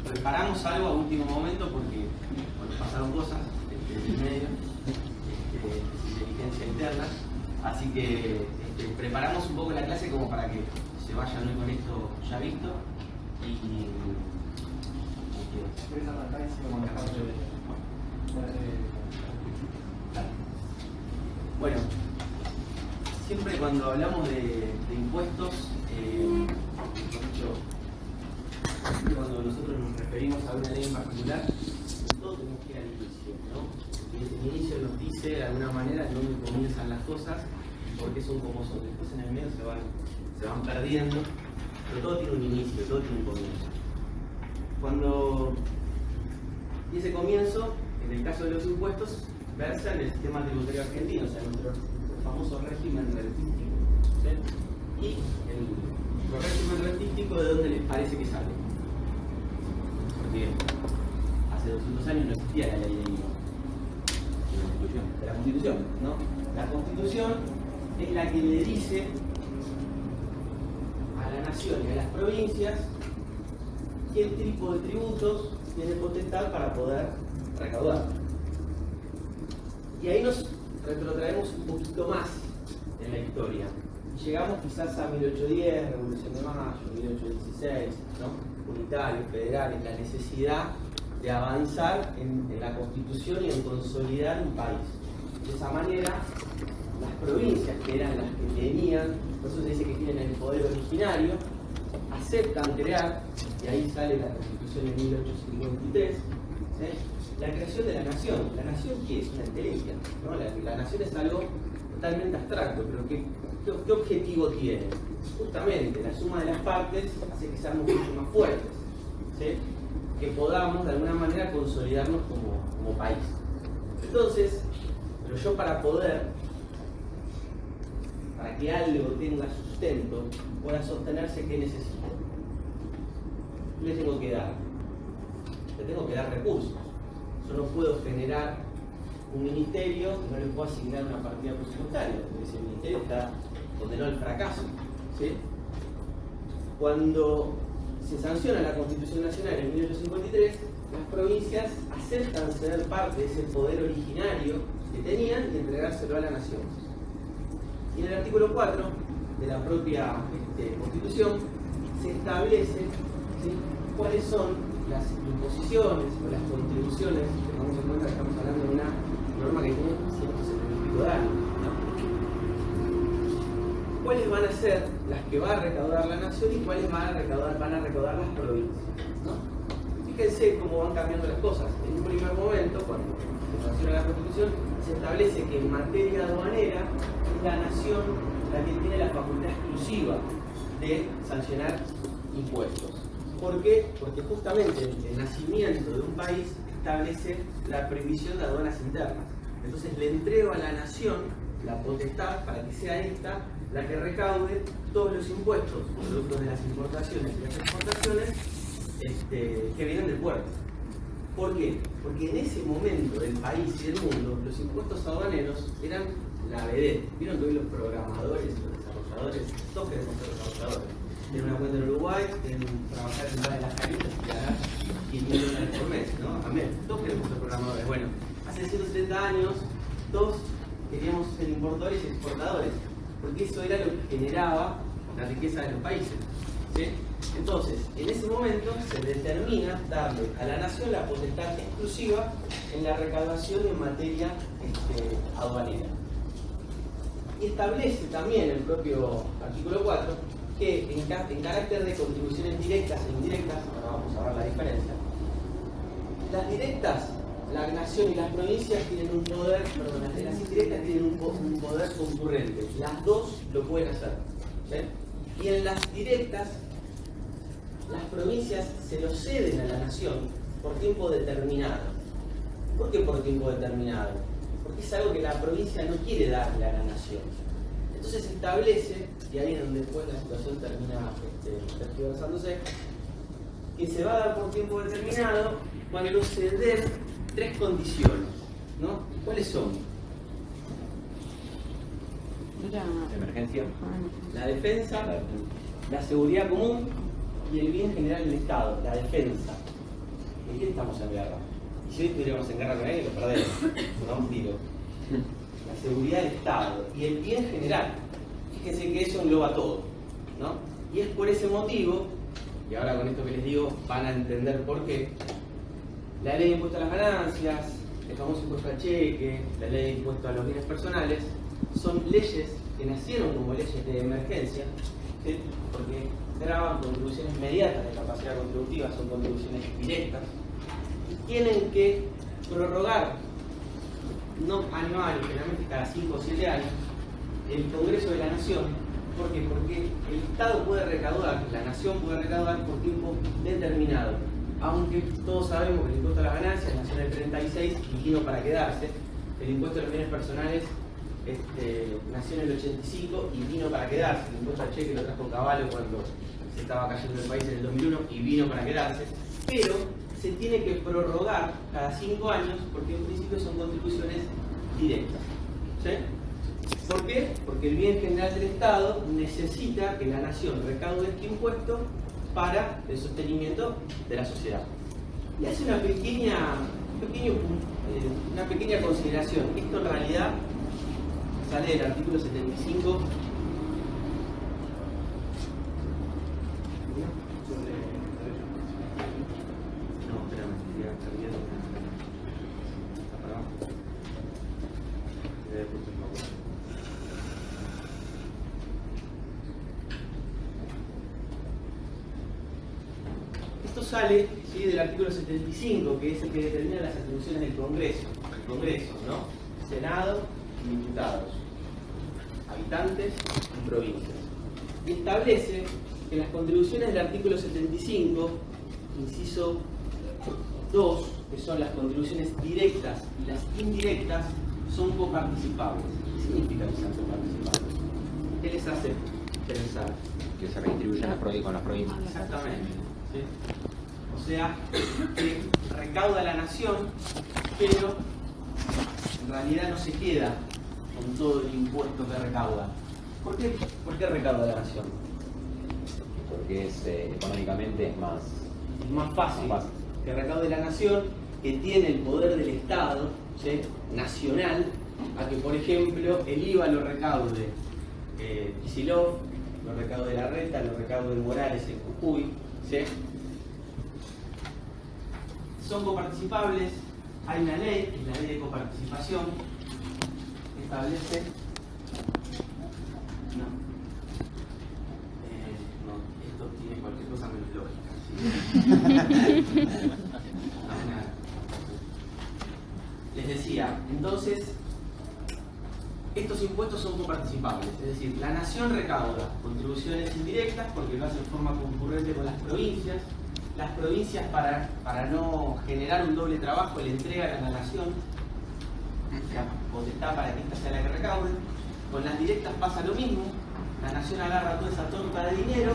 preparamos algo a último momento porque pasaron cosas en el medio, inteligencia interna, así que preparamos un poco la clase como para que se vayan hoy con esto ya visto y ¿Quieres arrancar y sigo manejando? Bueno, siempre cuando hablamos de impuestos, cuando nosotros nos referimos a una ley en particular, todos tenemos que ir al inicio, ¿no? Y el inicio nos dice de alguna manera dónde comienzan las cosas, porque son como son. Después en el medio se van perdiendo, pero todo tiene un inicio, todo tiene un comienzo. Y ese comienzo, en el caso de los impuestos, versa en el sistema tributario argentino, o sea, nuestro famoso régimen rentístico. ¿Sí? Y el régimen rentístico, ¿de dónde les parece que sale? Porque hace 200 años no existía la ley de IVA. De la Constitución, ¿no? La Constitución es la que le dice a la nación y a las provincias qué tipo de tributos tiene potestad para poder recaudar. Y ahí nos retrotraemos un poquito más en la historia. Llegamos quizás a 1810, Revolución de Mayo, 1816, ¿no? Unitarios, federales, la necesidad de avanzar en la constitución y en consolidar un país. De esa manera, las provincias, que eran las que tenían, por eso se dice que tienen el poder originario, aceptan crear, y ahí sale la Constitución de 1853, ¿sí? La creación de la nación. ¿La nación qué es? Una entelequia, ¿no? La nación es algo totalmente abstracto, pero ¿qué objetivo tiene? Justamente la suma de las partes hace que seamos mucho más fuertes, ¿sí? Que podamos de alguna manera consolidarnos como país. Entonces, pero yo para que algo tenga sustento, pueda sostenerse, ¿qué necesito? Le tengo que dar recursos. Yo no puedo generar un ministerio, no le puedo asignar una partida presupuestaria, porque ese ministerio está condenado al fracaso, ¿sí? Cuando se sanciona la Constitución Nacional en 1853, las provincias aceptan ceder parte de ese poder originario que tenían y entregárselo a la nación. Y en el artículo 4 de la propia Constitución se establece, ¿sí?, cuáles son las imposiciones o las contribuciones. Tengamos en cuenta que estamos hablando de una norma que tiene 175 de años, ¿no? ¿Cuáles van a ser las que va a recaudar la nación y cuáles van a recaudar las provincias, ¿no? Fíjense cómo van cambiando las cosas. En un primer momento, cuando se sanciona la Constitución, se establece que en materia aduanera es la nación la que tiene la facultad exclusiva de sancionar impuestos. ¿Por qué? Porque justamente el nacimiento de un país establece la prohibición de aduanas internas. Entonces le entrego a la nación la potestad para que sea esta la que recaude todos los impuestos, productos de las importaciones y las exportaciones que vienen del puerto. ¿Por qué? Porque en ese momento del país y del mundo los impuestos aduaneros eran la vedette. Vieron que hoy los programadores, los desarrolladores, todos queremos ser desarrolladores. Tienen una cuenta en Uruguay, quieren trabajar en de las caritas y ganar $500 por mes, ¿no? Amén. Todos queremos ser programadores. Bueno, hace 170 años todos queríamos ser importadores y exportadores, porque eso era lo que generaba la riqueza de los países, ¿sí? Entonces, en ese momento se determina darle a la nación la potestad exclusiva en la recaudación en materia aduanera. Y establece también el propio artículo 4 que en carácter de contribuciones directas e indirectas, ahora vamos a ver la diferencia, las directas, la nación y las provincias tienen un poder, perdón, las indirectas tienen un poder concurrente, las dos lo pueden hacer, ¿sí? Y en las directas, las provincias se lo ceden a la nación por tiempo determinado. ¿Por qué por tiempo determinado? Porque es algo que la provincia no quiere darle a la nación. Entonces se establece, y ahí es donde después la situación termina tergiversándose, que se va a dar por tiempo determinado cuando se den tres condiciones, ¿no? ¿Cuáles son? Emergencia. La defensa, la seguridad común y el bien general del Estado, la defensa. ¿En qué estamos en guerra? Y si hoy estuviéramos en guerra con alguien, lo perdemos, nos damos un tiro. La seguridad del Estado y el bien general. Fíjense que eso engloba todo, ¿no? Y es por ese motivo, y ahora con esto que les digo van a entender por qué, La ley de impuesto a las ganancias, el famoso impuesto al cheque, la ley de impuesto a los bienes personales, son leyes que nacieron como leyes de emergencia, ¿sí? Porque graban contribuciones inmediatas de capacidad contributiva, son contribuciones directas, y tienen que prorrogar, no año a año, generalmente cada 5 o 7 años, el Congreso de la Nación. ¿Por qué? Porque el Estado puede recaudar, la Nación puede recaudar por tiempo determinado. Aunque todos sabemos que el impuesto a las ganancias nació en el 36 y vino para quedarse. El impuesto a los bienes personales nació en el 85 y vino para quedarse. El impuesto al cheque lo trajo Cavallo cuando se estaba cayendo el país en el 2001 y vino para quedarse. Pero se tiene que prorrogar cada 5 años porque en principio son contribuciones directas. ¿Sí? ¿Por qué? Porque el bien general del Estado necesita que la Nación recaude este impuesto para el sostenimiento de la sociedad. Y hace una pequeña consideración. Esto en realidad sale del artículo 75. Esto sale, ¿sí?, del artículo 75, que es el que determina las atribuciones del Congreso, ¿no? Senado y diputados, habitantes y provincias. Y establece que las contribuciones del artículo 75, inciso 2, que son las contribuciones directas y las indirectas, son coparticipables. ¿Qué significa que sean coparticipables? ¿Qué les hace pensar? Que se redistribuyen con las provincias. Exactamente. ¿Sí? O sea, que recauda la nación, pero en realidad no se queda con todo el impuesto que recauda. ¿Por qué recauda la nación? Porque económicamente es más fácil que recaude la nación, que tiene el poder del Estado, ¿sí?, nacional, a que, por ejemplo, el IVA lo recaude Kicillof, lo recaude Larreta, lo recaude Morales en Jujuy, ¿sí? Son coparticipables. Hay una ley, que es la ley de coparticipación, que establece... No, esto tiene cualquier cosa menos lógica, ¿sí? Les decía, entonces, estos impuestos son coparticipables, es decir, la nación recauda contribuciones indirectas porque lo hace en forma concurrente con las provincias. Las provincias, para no generar un doble trabajo, le entregan a la nación la potestad para que ésta sea la que recaude. Con las directas pasa lo mismo, la nación agarra toda esa torta de dinero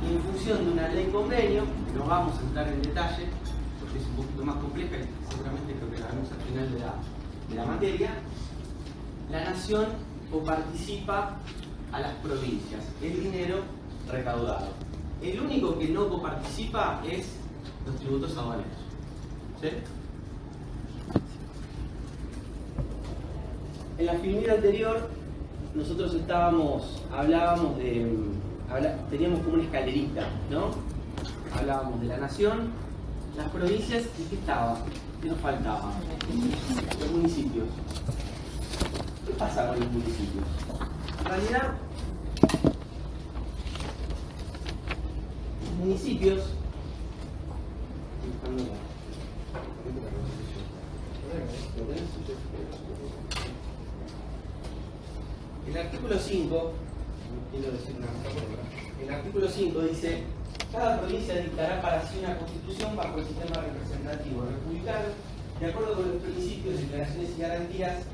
y en función de una ley convenio, no vamos a entrar en detalle porque es un poquito más compleja y seguramente creo que la vemos al final de la materia, la nación coparticipa a las provincias el dinero recaudado. El único que no coparticipa es los tributos aduaneros. ¿Sí? En la filmina anterior nosotros teníamos como una escalerita, ¿no? Hablábamos de la nación, las provincias y ¿qué estaba? ¿Qué nos faltaba? Los municipios. ¿Qué pasa con los municipios? En realidad, los municipios... El artículo 5, no quiero decir una palabra, el artículo 5 dice: cada provincia dictará para sí una constitución bajo el sistema representativo republicano, de acuerdo con los principios, declaraciones y garantías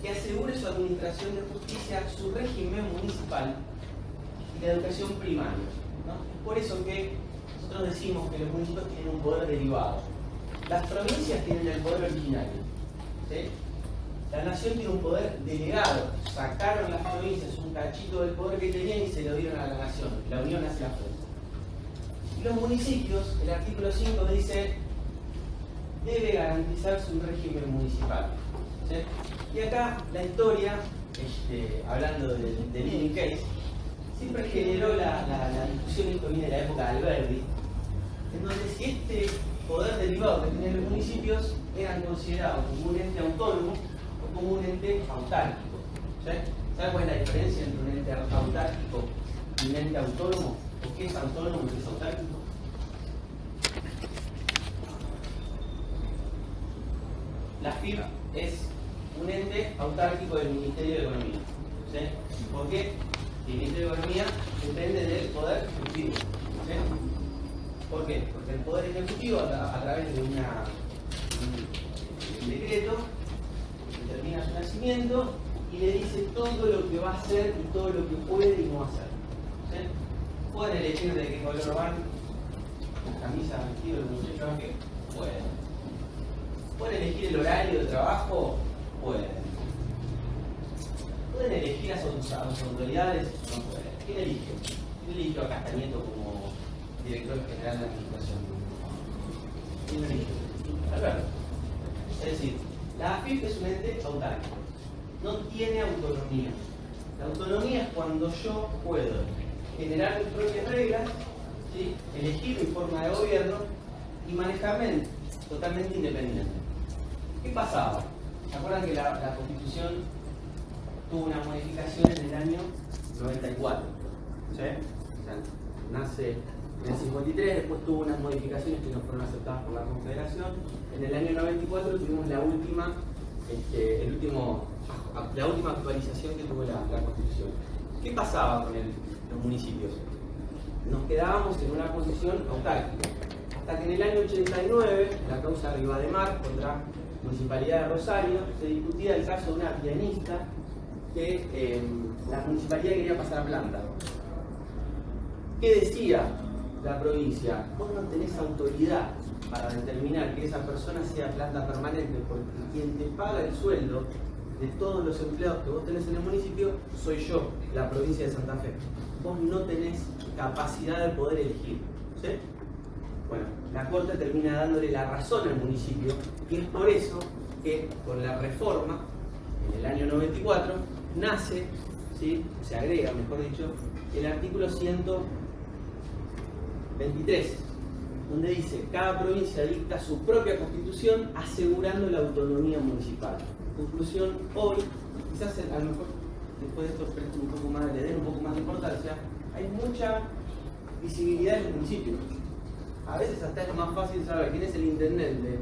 que asegure su administración de justicia, su régimen municipal y la educación primaria, ¿no? Es por eso que nosotros decimos que los municipios tienen un poder derivado. Las provincias tienen el poder originario, ¿sí? La nación tiene un poder delegado. Sacaron las provincias un cachito del poder que tenían y se lo dieron a la nación. La unión hace la fuerza. Y los municipios, el artículo 5 dice, debe garantizarse un régimen municipal. ¿Sí? Y acá la historia, hablando del living case, siempre generó la discusión, esto viene de la época de Alberti, en donde si poder derivado que tenían los municipios eran considerados como un ente autónomo o como un ente autárquico. ¿Sí? ¿Saben cuál es la diferencia entre un ente autárquico y un ente autónomo? ¿O qué es autónomo y qué es autárquico? La AFIP es un ente autárquico del Ministerio de Economía. ¿Sí? ¿Por qué? El Ministerio de Economía depende del Poder Ejecutivo. ¿Sí? ¿Por qué? Porque el Poder Ejecutivo, a través de un decreto, determina su nacimiento y le dice todo lo que va a hacer y todo lo que puede y no va a hacer. ¿Sí? Pueden elegir de qué color van, con camisa, vestido, el muchacho, ¿qué? Pueden. ¿Pueden elegir el horario de trabajo? Pueden. ¿Pueden elegir a sus autoridades? No pueden. ¿Quién elige? ¿Quién eligió a Castañeto como director general de administración? ¿Quién elige? Alberto. Es decir, la AFIP es un ente autárquico. No tiene autonomía. La autonomía es cuando yo puedo generar mis propias reglas, ¿sí? Elegir mi forma de gobierno y manejarme totalmente independiente. ¿Qué pasaba? ¿Se acuerdan que la Constitución tuvo una modificación en el año 94? ¿Sí? O sea, nace en el 53, después tuvo unas modificaciones que no fueron aceptadas por la Confederación. En el año 94 tuvimos la última actualización que tuvo la Constitución. ¿Qué pasaba con los municipios? Nos quedábamos en una posición autárquica. Hasta que en el año 89, la causa Rivademar contra Municipalidad de Rosario, se discutía el caso de una pianista que la municipalidad quería pasar a planta. ¿Qué decía la provincia? Vos no tenés autoridad para determinar que esa persona sea planta permanente, porque quien te paga el sueldo de todos los empleados que vos tenés en el municipio soy yo, la provincia de Santa Fe. Vos no tenés capacidad de poder elegir. ¿Sí? Bueno, la Corte termina dándole la razón al municipio y es por eso que con la reforma, en el año 94, nace, ¿sí? Se agrega, mejor dicho, el artículo 123, donde dice, cada provincia dicta su propia constitución asegurando la autonomía municipal. Conclusión, hoy, quizás a lo mejor después de esto le den un poco más de importancia, hay mucha visibilidad en los municipios. A veces hasta es más fácil saber quién es el intendente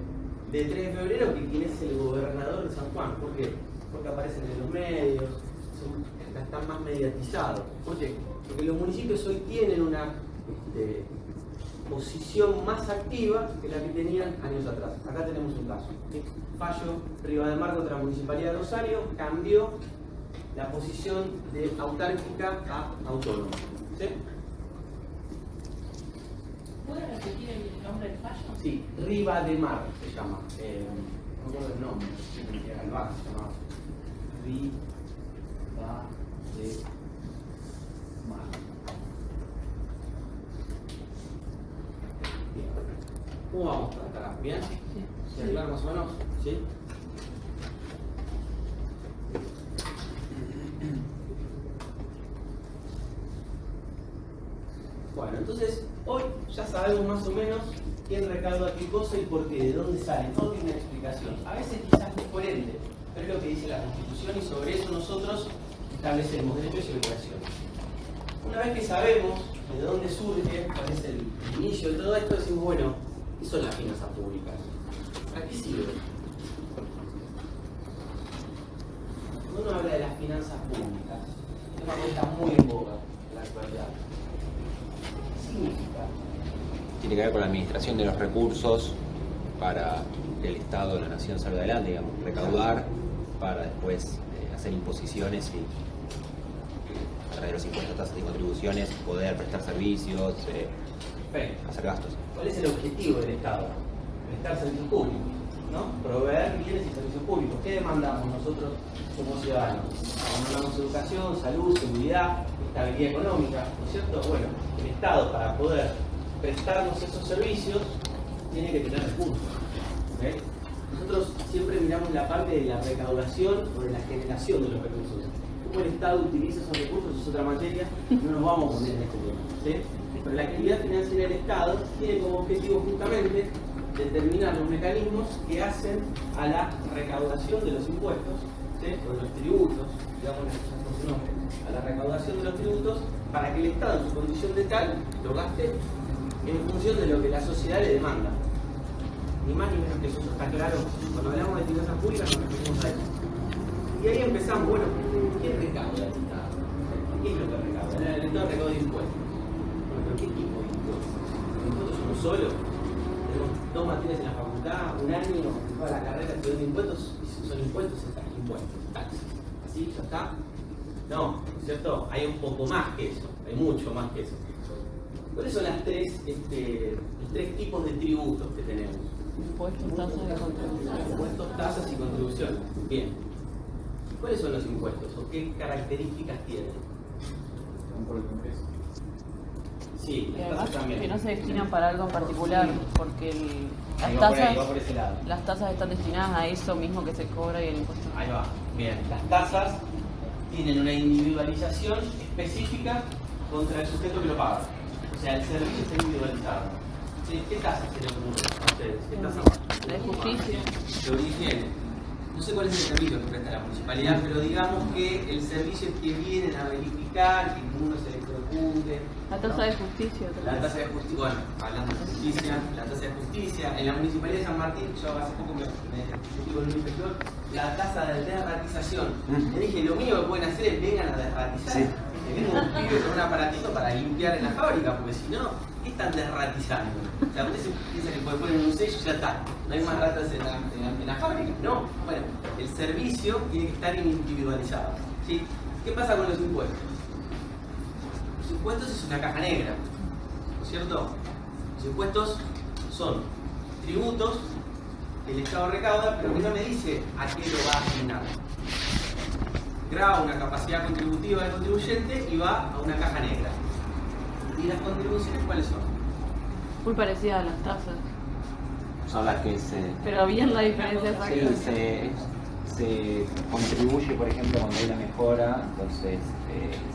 de 3 de febrero que quién es el gobernador de San Juan. ¿Por qué? Porque aparecen en los medios, están más mediatizados. ¿Por qué? Porque los municipios hoy tienen una posición más activa que la que tenían años atrás. Acá tenemos un caso. ¿Sí? Fallo Rivademar contra la Municipalidad de Rosario cambió la posición de autárquica a autónoma. ¿Sí? ¿Puede repetir el nombre del fallo? Sí, Rivademar se llama. No me acuerdo el nombre. Se llama Rivademar. Bien. ¿Cómo vamos hasta acá? ¿Bien? Sí. ¿Se aclara más o menos? ¿Sí? Bueno, entonces hoy ya sabemos más o menos quién recauda qué cosa y por qué, de dónde sale, todo tiene una explicación. A veces quizás no es coherente, pero es lo que dice la Constitución y sobre eso nosotros establecemos derechos y obligaciones. Una vez que sabemos de dónde surge, cuál es el inicio de todo esto, decimos, bueno, ¿qué son las finanzas públicas? ¿Para qué sirven? Cuando uno habla de las finanzas públicas, es una cosa que está muy en boga en la actualidad. Significa. Tiene que ver con la administración de los recursos para que el Estado de la Nación salga adelante, digamos, recaudar para después hacer imposiciones y a través de los impuestos, tasas y contribuciones poder prestar servicios, hacer gastos. ¿Cuál es el objetivo del Estado? Prestar servicios públicos, ¿no? Proveer bienes y servicios públicos. ¿Qué demandamos nosotros como ciudadanos? Demandamos educación, salud, seguridad, estabilidad económica, ¿no es cierto? Bueno, el Estado para poder prestarnos esos servicios tiene que tener recursos. ¿Okay? Nosotros siempre miramos la parte de la recaudación o de la generación de los recursos. Cómo el Estado utiliza esos recursos es otra materia, no nos vamos a poner en este tema. ¿Sí? Pero la actividad financiera del Estado tiene como objetivo justamente determinar los mecanismos que hacen a la recaudación de los impuestos, ¿sí? O de los tributos, digamos las cosas por su nombre, a la recaudación de los tributos para que el Estado en su condición de tal lo gaste en función de lo que la sociedad le demanda. Ni más ni menos que eso está claro. Cuando hablamos de finanzas públicas nos referimos a eso. Y ahí empezamos, bueno, ¿quién recauda el Estado? ¿Qué es lo que recauda? El Estado recauda impuestos. Bueno, pero ¿qué tipo de impuestos? ¿Los impuestos son uno solo? Tenemos 2 materias en la facultad, un año, toda la carrera estudiando impuestos, y si son impuestos, están impuestos, taxis. ¿Así? ¿Ya está? No, ¿no es cierto? Hay un poco más que eso, hay mucho más que eso. ¿Cuáles son los 3 tipos de tributos que tenemos? Impuestos, tasas y contribuciones. Impuestos, tasas y contribuciones. Bien. ¿Cuáles son los impuestos o qué características tienen? Por el Congreso. Sí, Y las además tasas también. que no se destinan para algo en particular, porque Ahí las va por ahí, tasas, va por ese lado. las tasas están destinadas a eso mismo que se cobra y el impuesto. Ahí va. Bien. Las tasas tienen una individualización específica contra el sujeto que lo paga. O sea, el servicio está individualizado. ¿Sí? ¿Qué tasas tienen común a ustedes? ¿Qué tasas? La de justicia. De origen. No sé cuál es el servicio que presta la municipalidad, pero digamos que el servicio es que vienen a verificar que ninguno se electrocute. La tasa de justicia. La tasa de justicia, bueno, hablando de justicia, la tasa de justicia, en la municipalidad de San Martín, yo hace poco me discutí con un inspector, la tasa de derratización. Le dije, lo único que pueden hacer es vengan a derratizar. Sí. Que venga un pibe con un aparatito para limpiar en la fábrica, porque si no, ¿qué están derratizando? O sea, usted se piensa que puede poner un sello y ya está, no hay más ratas en la fábrica. No, bueno, el servicio tiene que estar individualizado. ¿Sí? ¿Qué pasa con los impuestos? Los impuestos es una caja negra, ¿no es cierto? Los impuestos son tributos que el Estado recauda, pero que no me dice a qué lo va a asignar. Graba una capacidad contributiva del contribuyente y va a una caja negra. ¿Y las contribuciones cuáles son? Muy parecida a las tasas. Son las que se... Pero bien la diferencia exacta. Sí, se contribuye, por ejemplo, cuando hay una mejora, entonces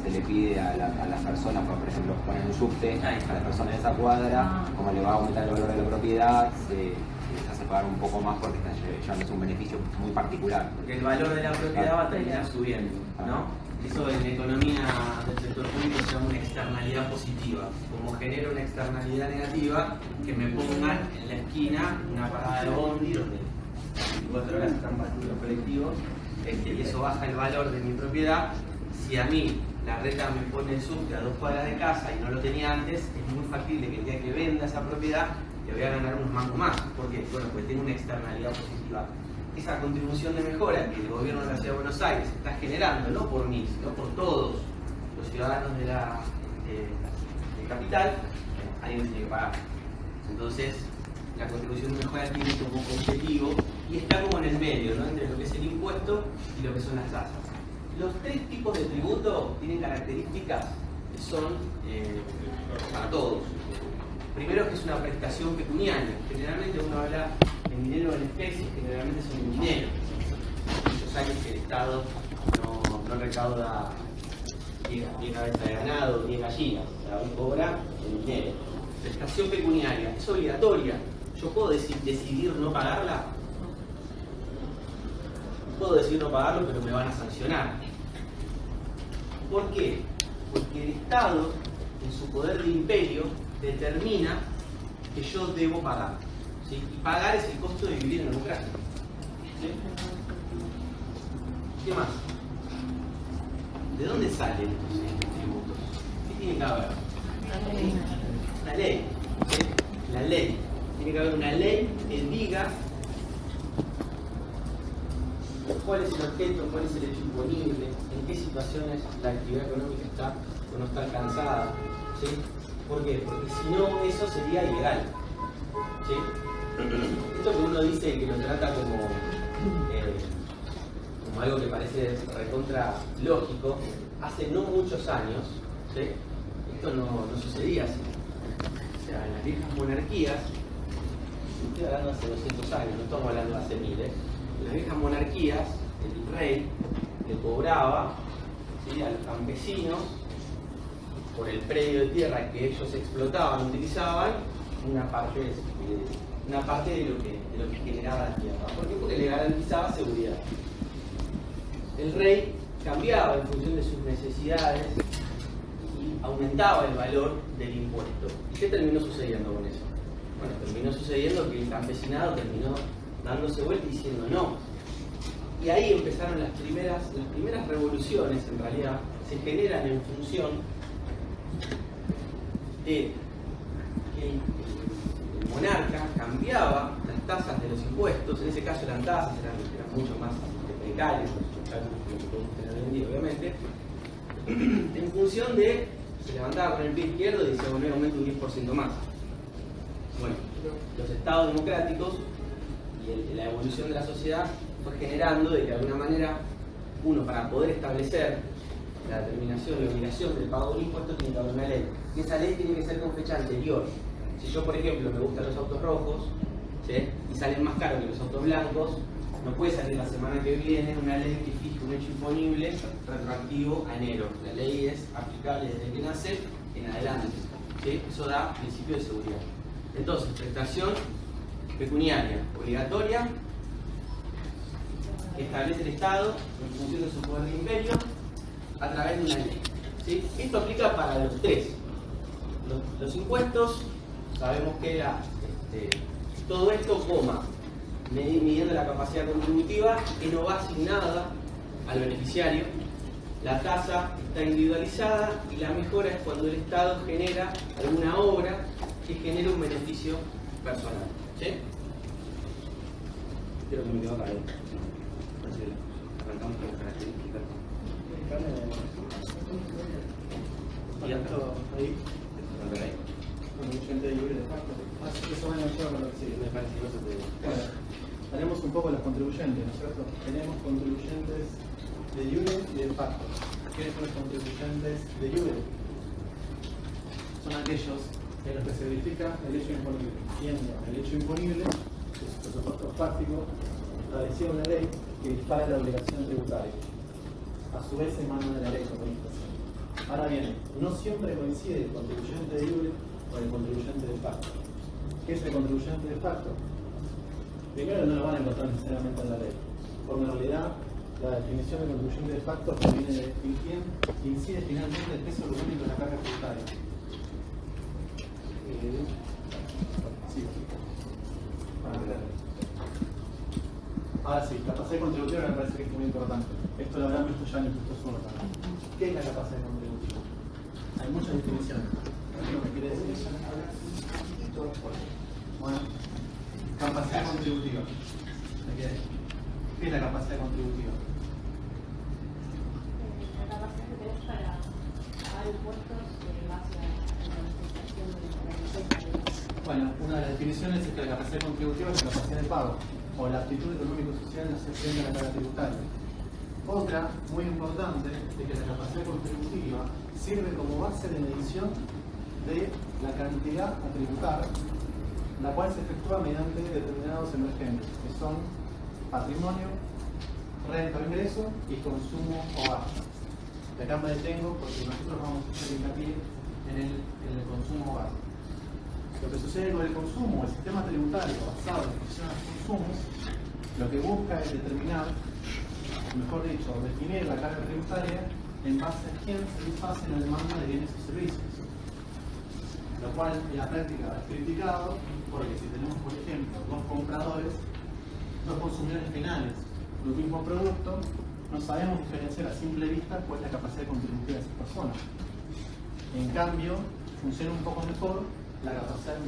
se le pide a las personas, por ejemplo, poner un subte a las personas de esa cuadra, como le va a aumentar el valor de la propiedad, se les hace pagar un poco más porque están llevándose un beneficio muy particular. Porque el valor de la propiedad va a terminar subiendo, ¿no? Eso en economía del sector público se llama una externalidad positiva. Como genera una externalidad negativa, que me pongan en la esquina una parada de bondi donde 24 horas están pasando los colectivos, y eso baja el valor de mi propiedad. Si a mí la reta me pone el subte a 2 cuadras de casa y no lo tenía antes, es muy factible que el día que venda esa propiedad le voy a ganar unos mangos más. ¿Por qué? Bueno, pues tengo una externalidad positiva. Esa contribución de mejora que el gobierno de la Ciudad de Buenos Aires está generando, no por mí, sino por todos los ciudadanos de la capital, alguien tiene que pagar. Entonces, la contribución de mejora tiene como objetivo y está como en el medio, ¿no? Entre lo que es el impuesto y lo que son las tasas. Los 3 tipos de tributo tienen características que son para todos. Primero, que es una prestación pecuniaria. Generalmente uno habla de dinero en especie, generalmente son en dinero. Muchos años que el Estado no recauda ni cabeza de ganado ni gallinas, o sea, hoy cobra en dinero. Prestación pecuniaria, es obligatoria. ¿Yo puedo decidir no pagarla? Puedo decidir no pagarlo, pero me van a sancionar. ¿Por qué? Porque el Estado, en su poder de imperio, determina que yo debo pagar. ¿Sí? Y pagar es el costo de vivir en democracia. ¿Sí? ¿Qué más? ¿De dónde salen estos tributos? ¿Qué tiene que haber? Una ley. ¿Sí? La ley. Tiene que haber una ley que diga cuál es el objeto, cuál es el hecho imponible, en qué situaciones la actividad económica está o no está alcanzada. ¿Sí? ¿Por qué? Porque si no, eso sería ilegal. ¿Sí? Esto que uno dice que lo trata como algo que parece recontra lógico, hace no muchos años, ¿sí? Esto no sucedía así. O sea, en las viejas monarquías, estoy hablando hace 200 años, no estamos hablando de hace miles, en las viejas monarquías, el rey le cobraba, ¿sí?, a los campesinos por el predio de tierra que ellos explotaban, utilizaban, una parte una parte de lo que generaba la tierra. ¿Por qué? Porque le garantizaba seguridad. El rey cambiaba en función de sus necesidades y aumentaba el valor del impuesto. ¿Y qué terminó sucediendo con eso? Bueno, terminó sucediendo que el campesinado terminó dándose vuelta y diciendo no. Y ahí empezaron las primeras revoluciones, en realidad, se generan en función de que el monarca cambiaba las tasas de los impuestos. En ese caso eran tasas, eran mucho más precarias, los cálculos que podemos tener hoy en día, obviamente, en función de, se levantaba con el pie izquierdo y decía, bueno, aumenta un 10% más. Bueno, los estados democráticos y la evolución de la sociedad fue generando de que de alguna manera uno, para poder establecer la determinación y obligación del pago de un impuesto, tiene que haber una ley. Y esa ley tiene que ser con fecha anterior. Si yo, por ejemplo, me gustan los autos rojos, ¿sí?, y salen más caros que los autos blancos, no puede salir la semana que viene una ley que fije un hecho imponible retroactivo a enero. La ley es aplicable desde que nace en adelante. ¿Sí? Eso da principio de seguridad. Entonces, prestación pecuniaria obligatoria que establece el Estado en función de su poder de imperio a través de una ley. ¿Sí? Esto aplica para los tres. Los impuestos, sabemos que era todo esto, midiendo la capacidad contributiva, que no va asignada al beneficiario. La tasa está individualizada y la mejora es cuando el Estado genera alguna obra que genere un beneficio personal. ¿Sí? Creo que me quedo acá. Arrancamos con las características. Ahí. Contribuyente de libre de facto. Así que eso va en acuerdo con lo que sigue. Me parece que eso te... Bueno, haremos un poco los contribuyentes, ¿no es cierto? Tenemos contribuyentes de iure y de facto. ¿Quiénes son los contribuyentes de iure? Son aquellos en los que se verifica el hecho imponible. Siendo el hecho imponible, que es por supuesto fáctico, establecido en la ley que dispara la obligación tributaria. A su vez se emana de la ley como administración. Ahora bien, no siempre coincide el contribuyente de iure con el contribuyente de facto. ¿Qué es el contribuyente de facto? Primero, no lo van a encontrar necesariamente en la ley, porque en realidad la definición de contribuyente de facto proviene de quién incide finalmente el peso económico de la carga tributaria. Sí. Ahora sí, capacidad contributiva me parece que es muy importante. Esto lo habrán visto ya en el impuesto solo también. ¿Qué es la capacidad contributiva? Hay muchas definiciones. ¿Qué me quiere decir eso? Bueno, capacidad contributiva. ¿Qué es la capacidad contributiva? La capacidad que tenés para pagar impuestos base a la administración de la empresa. Bueno, una de las definiciones es que la capacidad contributiva es la capacidad de pago o la actitud económico-social en hacer frente a la carga tributaria. Otra, muy importante, es que la capacidad contributiva sirve como base de medición de la cantidad a tributar, la cual se efectúa mediante determinados emergentes, que son patrimonio, renta o ingreso y consumo o gasto. Y acá me detengo porque nosotros vamos a hacer hincapié en el consumo o gasto. Lo que sucede con el consumo, el sistema tributario basado en la exposición a los consumos, lo que busca es determinar, mejor dicho, definir la carga tributaria en base a quién satisface la demanda de bienes y servicios. Lo cual en la práctica es criticado porque si tenemos, por ejemplo, dos compradores, dos consumidores finales de un mismo producto, no sabemos diferenciar a simple vista cuál es la capacidad contributiva de esas personas. En cambio, funciona un poco mejor la capacidad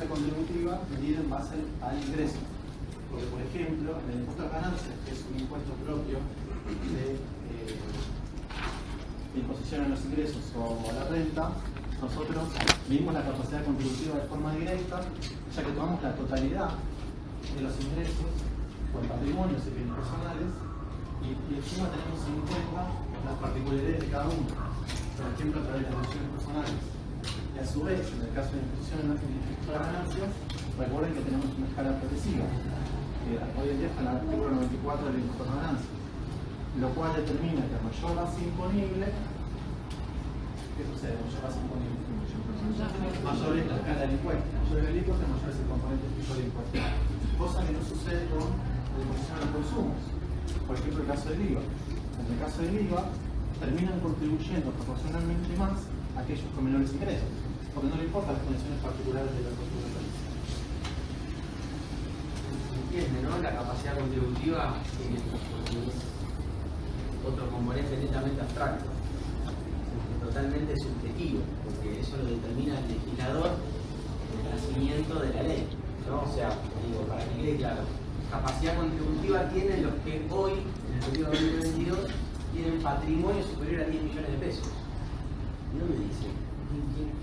contributiva medida en base al ingreso. Porque, por ejemplo, en el impuesto a ganancias, que es un impuesto propio de imposición a los ingresos o a la renta, nosotros medimos la capacidad contributiva de forma directa, ya que tomamos la totalidad de los ingresos por patrimonios y bienes personales y encima tenemos en cuenta las particularidades de cada uno, por ejemplo a través de las deducciones personales. Y a su vez, en el caso de la imposición en impuesto a ganancias, recuerden que tenemos una escala progresiva, que hoy en día está en el artículo 94 del impuesto a ganancias, lo cual determina que a mayor base imponible, ¿qué sucede? Mayor base imponible. mayor es la escala del impuesto. Mayor es el impuesto, mayor es el componente fijo del impuesto. Cosa que no sucede con la imposición a los consumos. Por ejemplo, el caso del IVA. En el caso del IVA, terminan contribuyendo proporcionalmente más aquellos con menores ingresos, porque no le importan las condiciones particulares de la cultura del país. Entiende, ¿no? La capacidad contributiva es otro componente netamente abstracto, totalmente subjetivo, porque eso lo determina el legislador en el nacimiento de la ley, ¿no? O sea, digo, para que quede claro, capacidad contributiva tienen los que hoy, en el periodo 2022, tienen patrimonio superior a 10 millones de pesos. ¿Y dónde dice?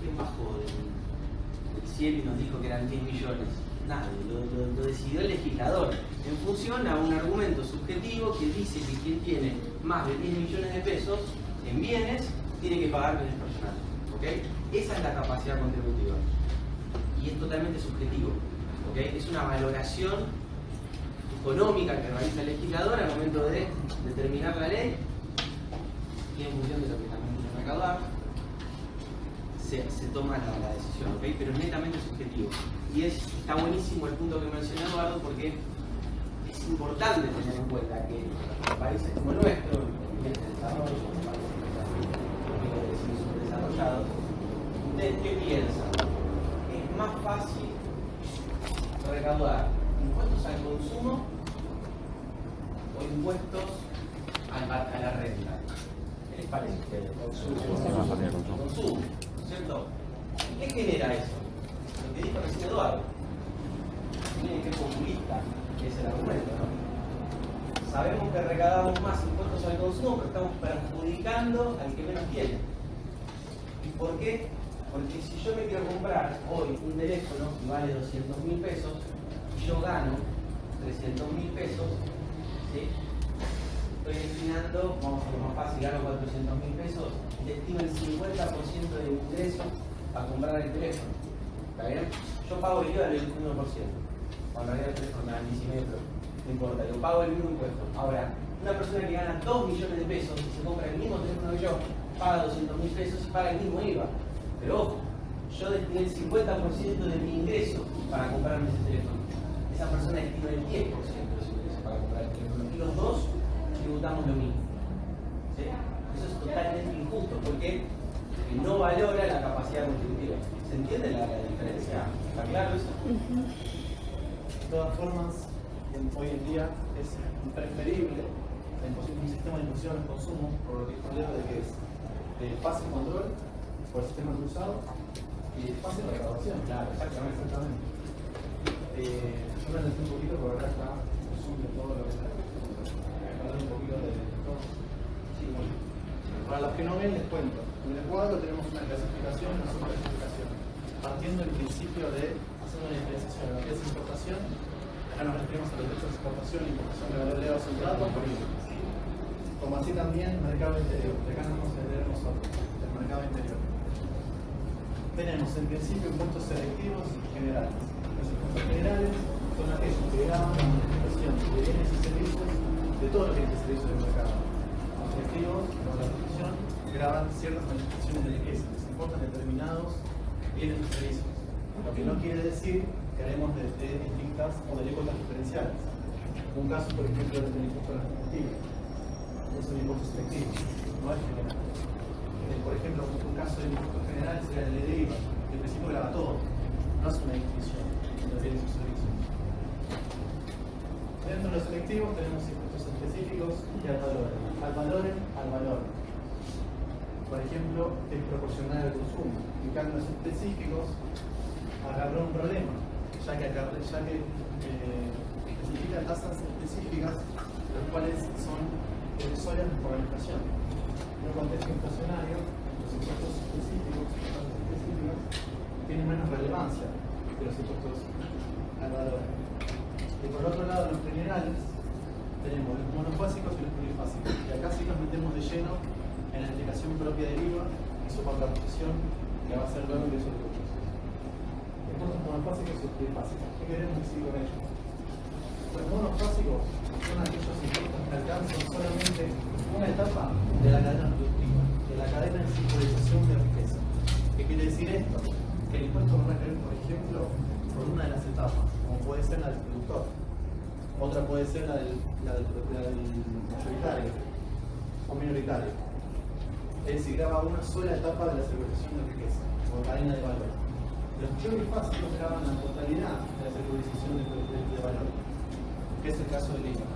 ¿Quién bajó del cielo y nos dijo que eran 10 millones? Nadie, lo decidió el legislador en función a un argumento subjetivo que dice que quien tiene más de 10 millones de pesos en bienes tiene que pagar bienes personales, ¿ok? Esa es la capacidad contributiva y es totalmente subjetivo, ¿ok? Es una valoración económica que realiza el legislador al momento de determinar la ley y en función de lo que también tiene que recaudar se toma la decisión, ¿ok? Pero es netamente subjetivo. Y está buenísimo el punto que mencionó Eduardo porque es importante tener en cuenta que en países como el nuestro, en el desarrollo, en países subdesarrollados, ¿ustedes qué piensan? ¿Es más fácil recaudar impuestos al consumo o impuestos a la renta? ¿Qué les parece a ustedes? Consumo, ¿cierto? ¿Y qué genera eso? Lo que dijo recién Eduardo. Miren qué populista que es el argumento, ¿no? Sabemos que recaudamos más impuestos al consumo, pero estamos perjudicando al que menos tiene. ¿Y por qué? Porque si yo me quiero comprar hoy un teléfono que vale 200.000 pesos y yo gano 300.000 pesos, ¿sí? Estoy destinando, vamos a lo más fácil, gano 400.000 pesos, destino el 50% de mi ingreso a comprar el teléfono. ¿Está bien? Yo pago el IVA del 21%. Cuando había el teléfono me dan 10,5, pero no importa, yo pago el mismo impuesto. Ahora, una persona que gana 2 millones de pesos y se compra el mismo teléfono que yo, paga 200.000 pesos y paga el mismo IVA. Pero ojo, yo destiné el 50% de mi ingreso para comprarme ese teléfono. Esa persona destinó el 10% de su ingreso para comprar el teléfono. Y los dos tributamos lo mismo. ¿Sí? Eso es totalmente injusto porque no valora la capacidad contributiva. ¿Se entiende la diferencia? ¿Está claro eso? De todas formas, hoy en día es preferible un sistema de imposición al consumo, por lo que es de que es de fácil control por el sistema cruzado y de fácil recaudación. Claro, exactamente. Yo me adelanté un poquito porque acá está el zoom de todo lo que está. Hablar un poquito de todo. Sí, bueno. Para los que no ven, les cuento. En el cuadro tenemos una clasificación y una subclasificación. Partiendo del principio de hacer una diferenciación de lo que es importación, acá nos referimos a los derechos de exportación y importación de valor agregado asegurado por IVA. Como así también mercado interior. De acá nos vamos a leer nosotros, el mercado interior. Tenemos en principio impuestos selectivos y generales. Los impuestos generales son aquellos que graban la manifestación de bienes y servicios de todo lo que es el servicio del mercado. Los selectivos, por la definición, graban ciertas manifestaciones de riqueza, que se importan determinados bienes y servicios. Lo que no quiere decir que haremos de distintas o de alícuotas diferenciales. Un caso, por ejemplo, es el impuesto a las combustibles. Es un impuesto selectivo, no es general. Por ejemplo, un caso de impuesto general sería la ley de IVA, que en principio graba todo, no es una distinción entre bienes y servicios. Dentro de los selectivos tenemos impuestos específicos y al valor. Al valor. Por ejemplo, es proporcional al consumo. En cambio, los específicos agarró un problema, ya que especifica tasas específicas, las cuales son decisorias por la inflación. En un contexto inflacionario, los impuestos específicos, tienen menos relevancia que los impuestos al valor. Y por otro lado, los generales, tenemos los monofásicos y los plurifásicos. Y acá sí nos metemos de lleno en la explicación propia del IVA y su contraposición, que va a ser luego ingreso de lucros. Impuestos monofásicos y plurifásicos. ¿Qué queremos decir con ellos? Los monofásicos son aquellos impuestos que alcanzan solamente una etapa de la cadena productiva, de la cadena de circularización de riqueza, que ¿Qué quiere decir esto? Que el impuesto va a recaer, por ejemplo, por una de las etapas, como puede ser la del productor. Otra puede ser la del mayoritario o minoritario. Es decir, graba una sola etapa de la securización de riqueza, o cadena de valor. Los plurifásicos graban la totalidad de la securización de valor, que es el caso del IVA.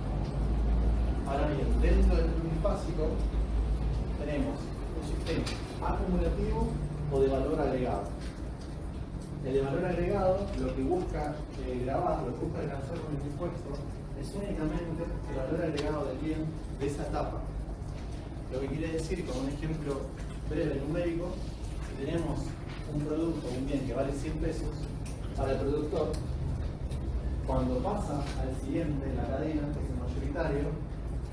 Ahora bien, dentro del plurifásico tenemos un sistema acumulativo o de valor agregado. El de valor agregado lo que busca grabar, lo que busca alcanzar con el impuesto es únicamente el valor agregado del bien de esa etapa. Lo que quiere decir, con un ejemplo breve numérico, si tenemos un producto, un bien que vale 100 pesos para el productor, cuando pasa al siguiente en la cadena, que es el mayoritario,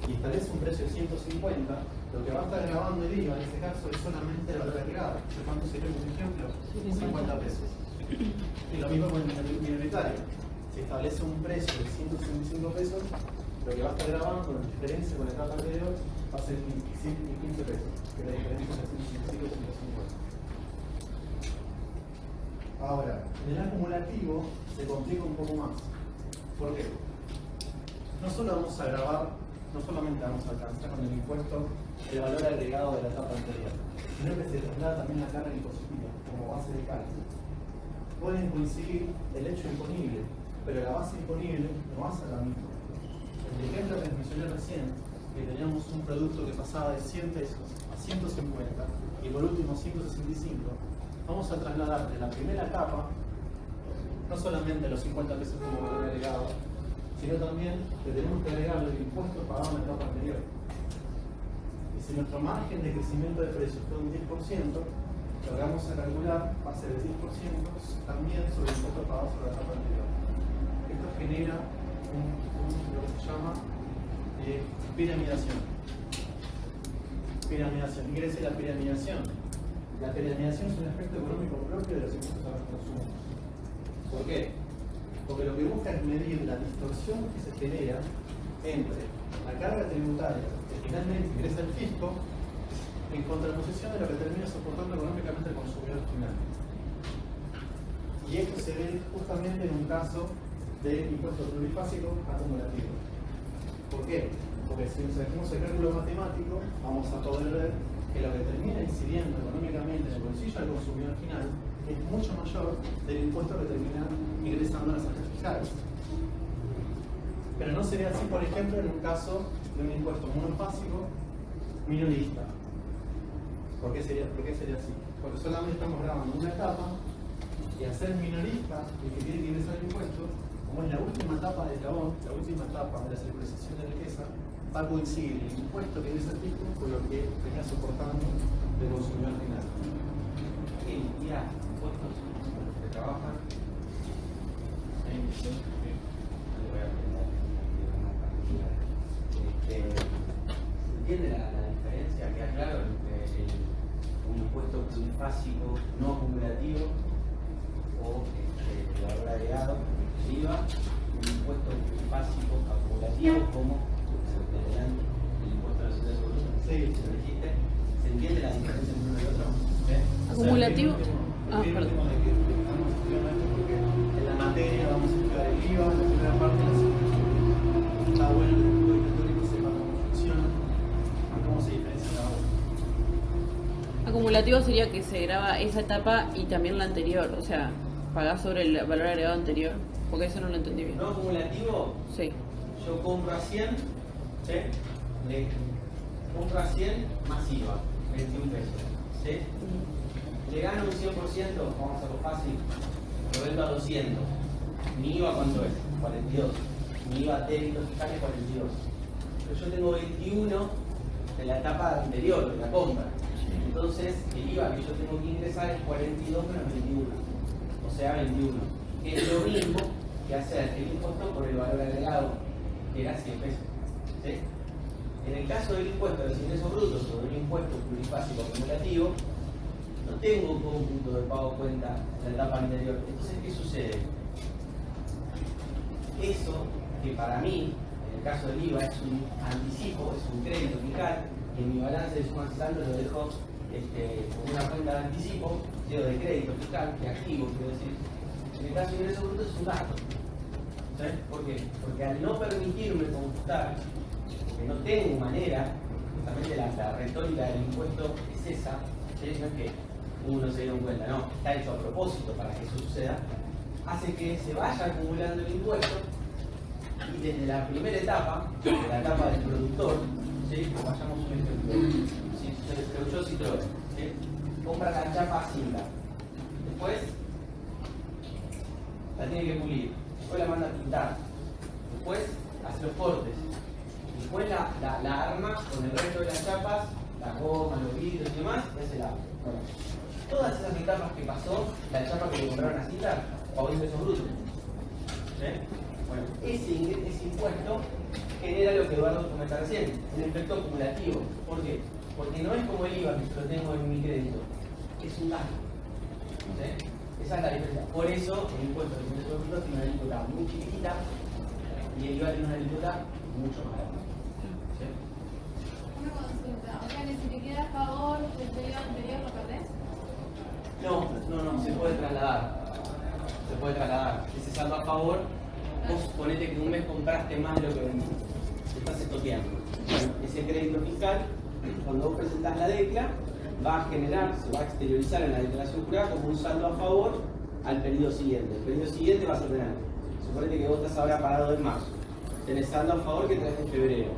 y establece un precio de 150, lo que va a estar grabando el IVA en ese caso es solamente el valor agregado. ¿Cuánto sería un ejemplo? 50 pesos. Y lo mismo con el minoritario. Si establece un precio de 165 pesos, lo que va a estar grabando la diferencia con la etapa anterior va a ser 15 pesos, que la diferencia es de 165 y 150. Ahora, en el acumulativo se complica un poco más. ¿Por qué? No solo vamos a grabar, no solamente vamos a alcanzar con el impuesto el valor agregado de la etapa anterior, sino que se traslada también la carga impositiva como base de cálculo. Pueden coincidir el hecho imponible, pero la base imponible no va a ser la misma. El ejemplo que les mencioné recién, que teníamos un producto que pasaba de 100 pesos a 150 y por último 165, vamos a trasladar de la primera etapa no solamente los 50 pesos como valor agregado, sino también que tenemos que agregar el impuesto pagado en la etapa anterior. Y si nuestro margen de crecimiento de precios fue un 10%, lo que vamos a calcular va a ser el 10% también sobre el impuesto pagado sobre la etapa anterior. Esto genera lo que se llama piramidación. Piramidación. ¿Qué quiere decir la piramidación? La piramidación es un efecto económico propio de los impuestos a los consumos. ¿Por qué? Porque lo que busca es medir la distorsión que se genera entre la carga tributaria que finalmente ingresa al fisco en contraposición de lo que termina soportando económicamente el consumidor final. Y esto se ve justamente en un caso de impuesto plurifásico acumulativo. ¿Por qué? Porque si nos hacemos el cálculo matemático, vamos a poder ver que lo que termina incidiendo económicamente en el bolsillo del consumidor final es mucho mayor del impuesto que termina ingresando a las arcas fiscales. Pero no sería así, por ejemplo, en un caso de un impuesto monofásico minorista. ¿Por qué sería así? Porque solamente estamos grabando una etapa y al ser minorista, el que tiene que ingresar el impuesto, como es la última etapa del eslabón, la última etapa de la circulación de riqueza, va a coincidir el impuesto que ingresa el fisco con lo que venía soportando el consumidor final. Mira, impuestos que trabajan. ¿Se entiende la diferencia? Queda claro entre un impuesto plurifásico no acumulativo o el valor agregado, el IVA, un impuesto plurifásico acumulativo como el impuesto a la sociedad de volumen. Sí. ¿Se lo dijiste? ¿Se entiende la diferencia entre uno y otro? Acumulativo. Perdón. Porque en la materia vamos a estudiar el IVA, en la primera parte de la situación. Está bueno que el estudio histórico sepa cómo funciona y cómo se diferencia la otra. Acumulativo sería que se graba esa etapa y también la anterior, o sea, pagás sobre el valor agregado anterior, porque eso no lo entendí bien. No acumulativo, Sí. yo compro a 100, ¿sí? Compro a 100 más IVA, 21 pesos, ¿sí? Le gano un 100%, vamos a hacerlo fácil, lo vendo a 200. Mi IVA, ¿cuánto es? 42. Mi IVA técnico fiscal es 42. Pero yo tengo 21 de la etapa anterior, de la compra. Entonces, el IVA que yo tengo que ingresar es 42 menos 21. O sea, 21. Que es lo mismo que hacer el impuesto por el valor agregado, que era 100 pesos. ¿Sí? En el caso del impuesto de los ingresos brutos sobre un impuesto plurifásico acumulativo, no tengo cómputo de pago cuenta en la etapa anterior. Entonces, ¿qué sucede? Eso, que para mí, en el caso del IVA, es un anticipo, es un crédito fiscal, y en mi balance de sumas y saldos lo dejo como una cuenta cuenta de anticipo, o de crédito fiscal, de activo, quiero decir. En el caso de ingresos brutos es un gasto. ¿Sabes por qué? Porque al no permitirme computar, porque no tengo manera, justamente la retórica del impuesto es esa, ¿sí? No es que uno se dio cuenta, no, está hecho a propósito para que eso suceda, hace que se vaya acumulando el impuesto y desde la primera etapa, de la etapa del productor, ¿sí? Vayamos un ejemplo, yo Citroën, ¿sí? Compra la chapa cinta, después la tiene que pulir, después la manda a pintar, después hace los cortes, después la arma con el resto de las chapas, las gomas, los vidrios y demás, y hace el auto. Bueno, todas esas etapas que pasó, la chapa que le compraron a cinta, pagó ingresos brutos. ¿Sí? Bueno, ese impuesto genera lo que Eduardo comenta recién, un efecto acumulativo. ¿Por qué? Porque no es como el IVA que yo lo tengo en mi crédito, es un gasto. ¿Sí? Esa es la diferencia. Por eso el impuesto de ingresos brutos tiene una alícuota muy chiquitita y el IVA tiene una alícuota mucho más grande. ¿Sí? Una consulta, o sea que si te queda a favor del periodo anterior, ¿lo perdés? No, se puede trasladar. Se puede trasladar. Ese saldo a favor, vos ponete que un mes compraste más de lo que vendiste. Te estás estoqueando. Bueno, ese crédito fiscal, cuando vos presentás la decla, va a generar, se va a exteriorizar en la declaración jurada como un saldo a favor al periodo siguiente. El periodo siguiente vas a tener, suponete que vos estás ahora parado en marzo, tenés saldo a favor que traes en febrero,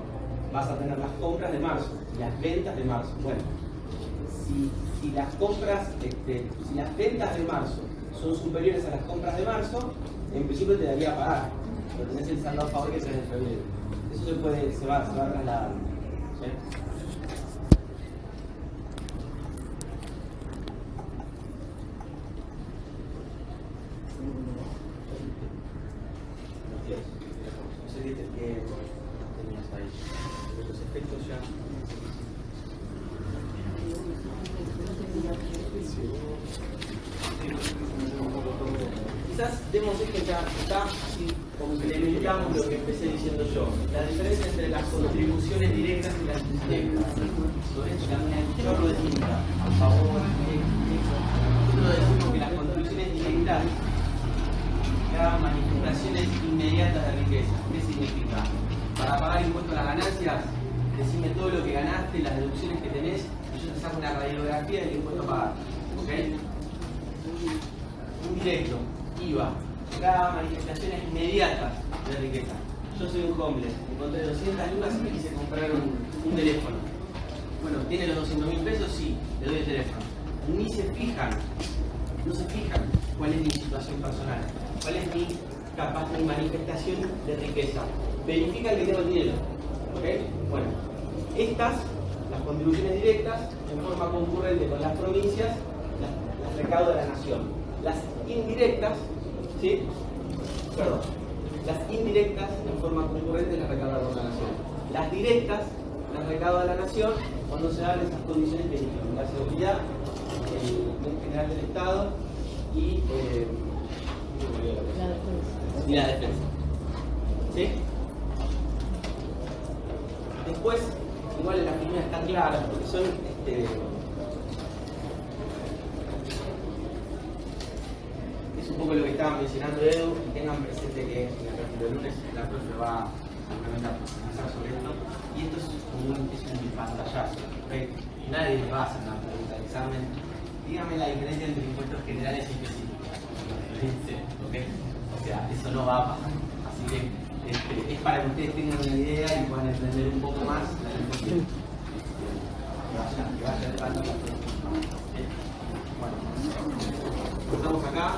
vas a tener las compras de marzo y las ventas de marzo. Bueno, si las compras, si las ventas de marzo son superiores a las compras de marzo, en principio te daría a pagar, pero tenés el saldo a favor que traes en febrero. Eso se va a trasladar. ¿Sí? No sé qué tenías ahí. Los efectos ya. Quizás demos esto ya está y complementamos lo que empecé diciendo yo. La diferencia entre las contribuciones directas y las indirectas. Sobre esto también hay un chorro de tinta a favor de eso. Nosotros decimos que las contribuciones directas crean manifestaciones inmediatas de riqueza. ¿Qué significa? Para pagar impuestos a las ganancias, decime todo lo que ganaste, las deducciones que tenés, y yo te saco una radiografía del impuesto a pagar. ¿Ok? Un directo, IVA, cada manifestaciones inmediatas de riqueza. Yo soy un homeless, encontré 200 lucas y me quise comprar un teléfono. Bueno, ¿tiene los 200.000 pesos? Sí, le doy el teléfono. Ni se fijan, no se fijan cuál es mi situación personal, cuál es mi manifestación de riqueza. Verifican que tengo el dinero. ¿Ok? Bueno, estas, las contribuciones directas, en forma concurrente con las provincias, las recauda la nación. Las indirectas, ¿sí? Perdón. Las indirectas, en forma concurrente, las recauda la nación. Las directas, las recauda la nación cuando se dan esas condiciones que dijimos: la seguridad, el bien general del Estado y la defensa. ¿Sí? Después, igual en la primera está clara, porque son es un poco lo que estaba mencionando Edu, y tengan presente que en el capítulo de lunes la profe va a profundizar sobre esto, y esto es un pantallazo, ¿okay? Nadie les va a hacer una pregunta de examen. Dígame la diferencia entre impuestos generales y específicos. ¿Okay? O sea, eso no va a pasar. Así que es para que ustedes tengan una idea y puedan entender un poco más la información. Que vaya de paso. Bueno, estamos acá.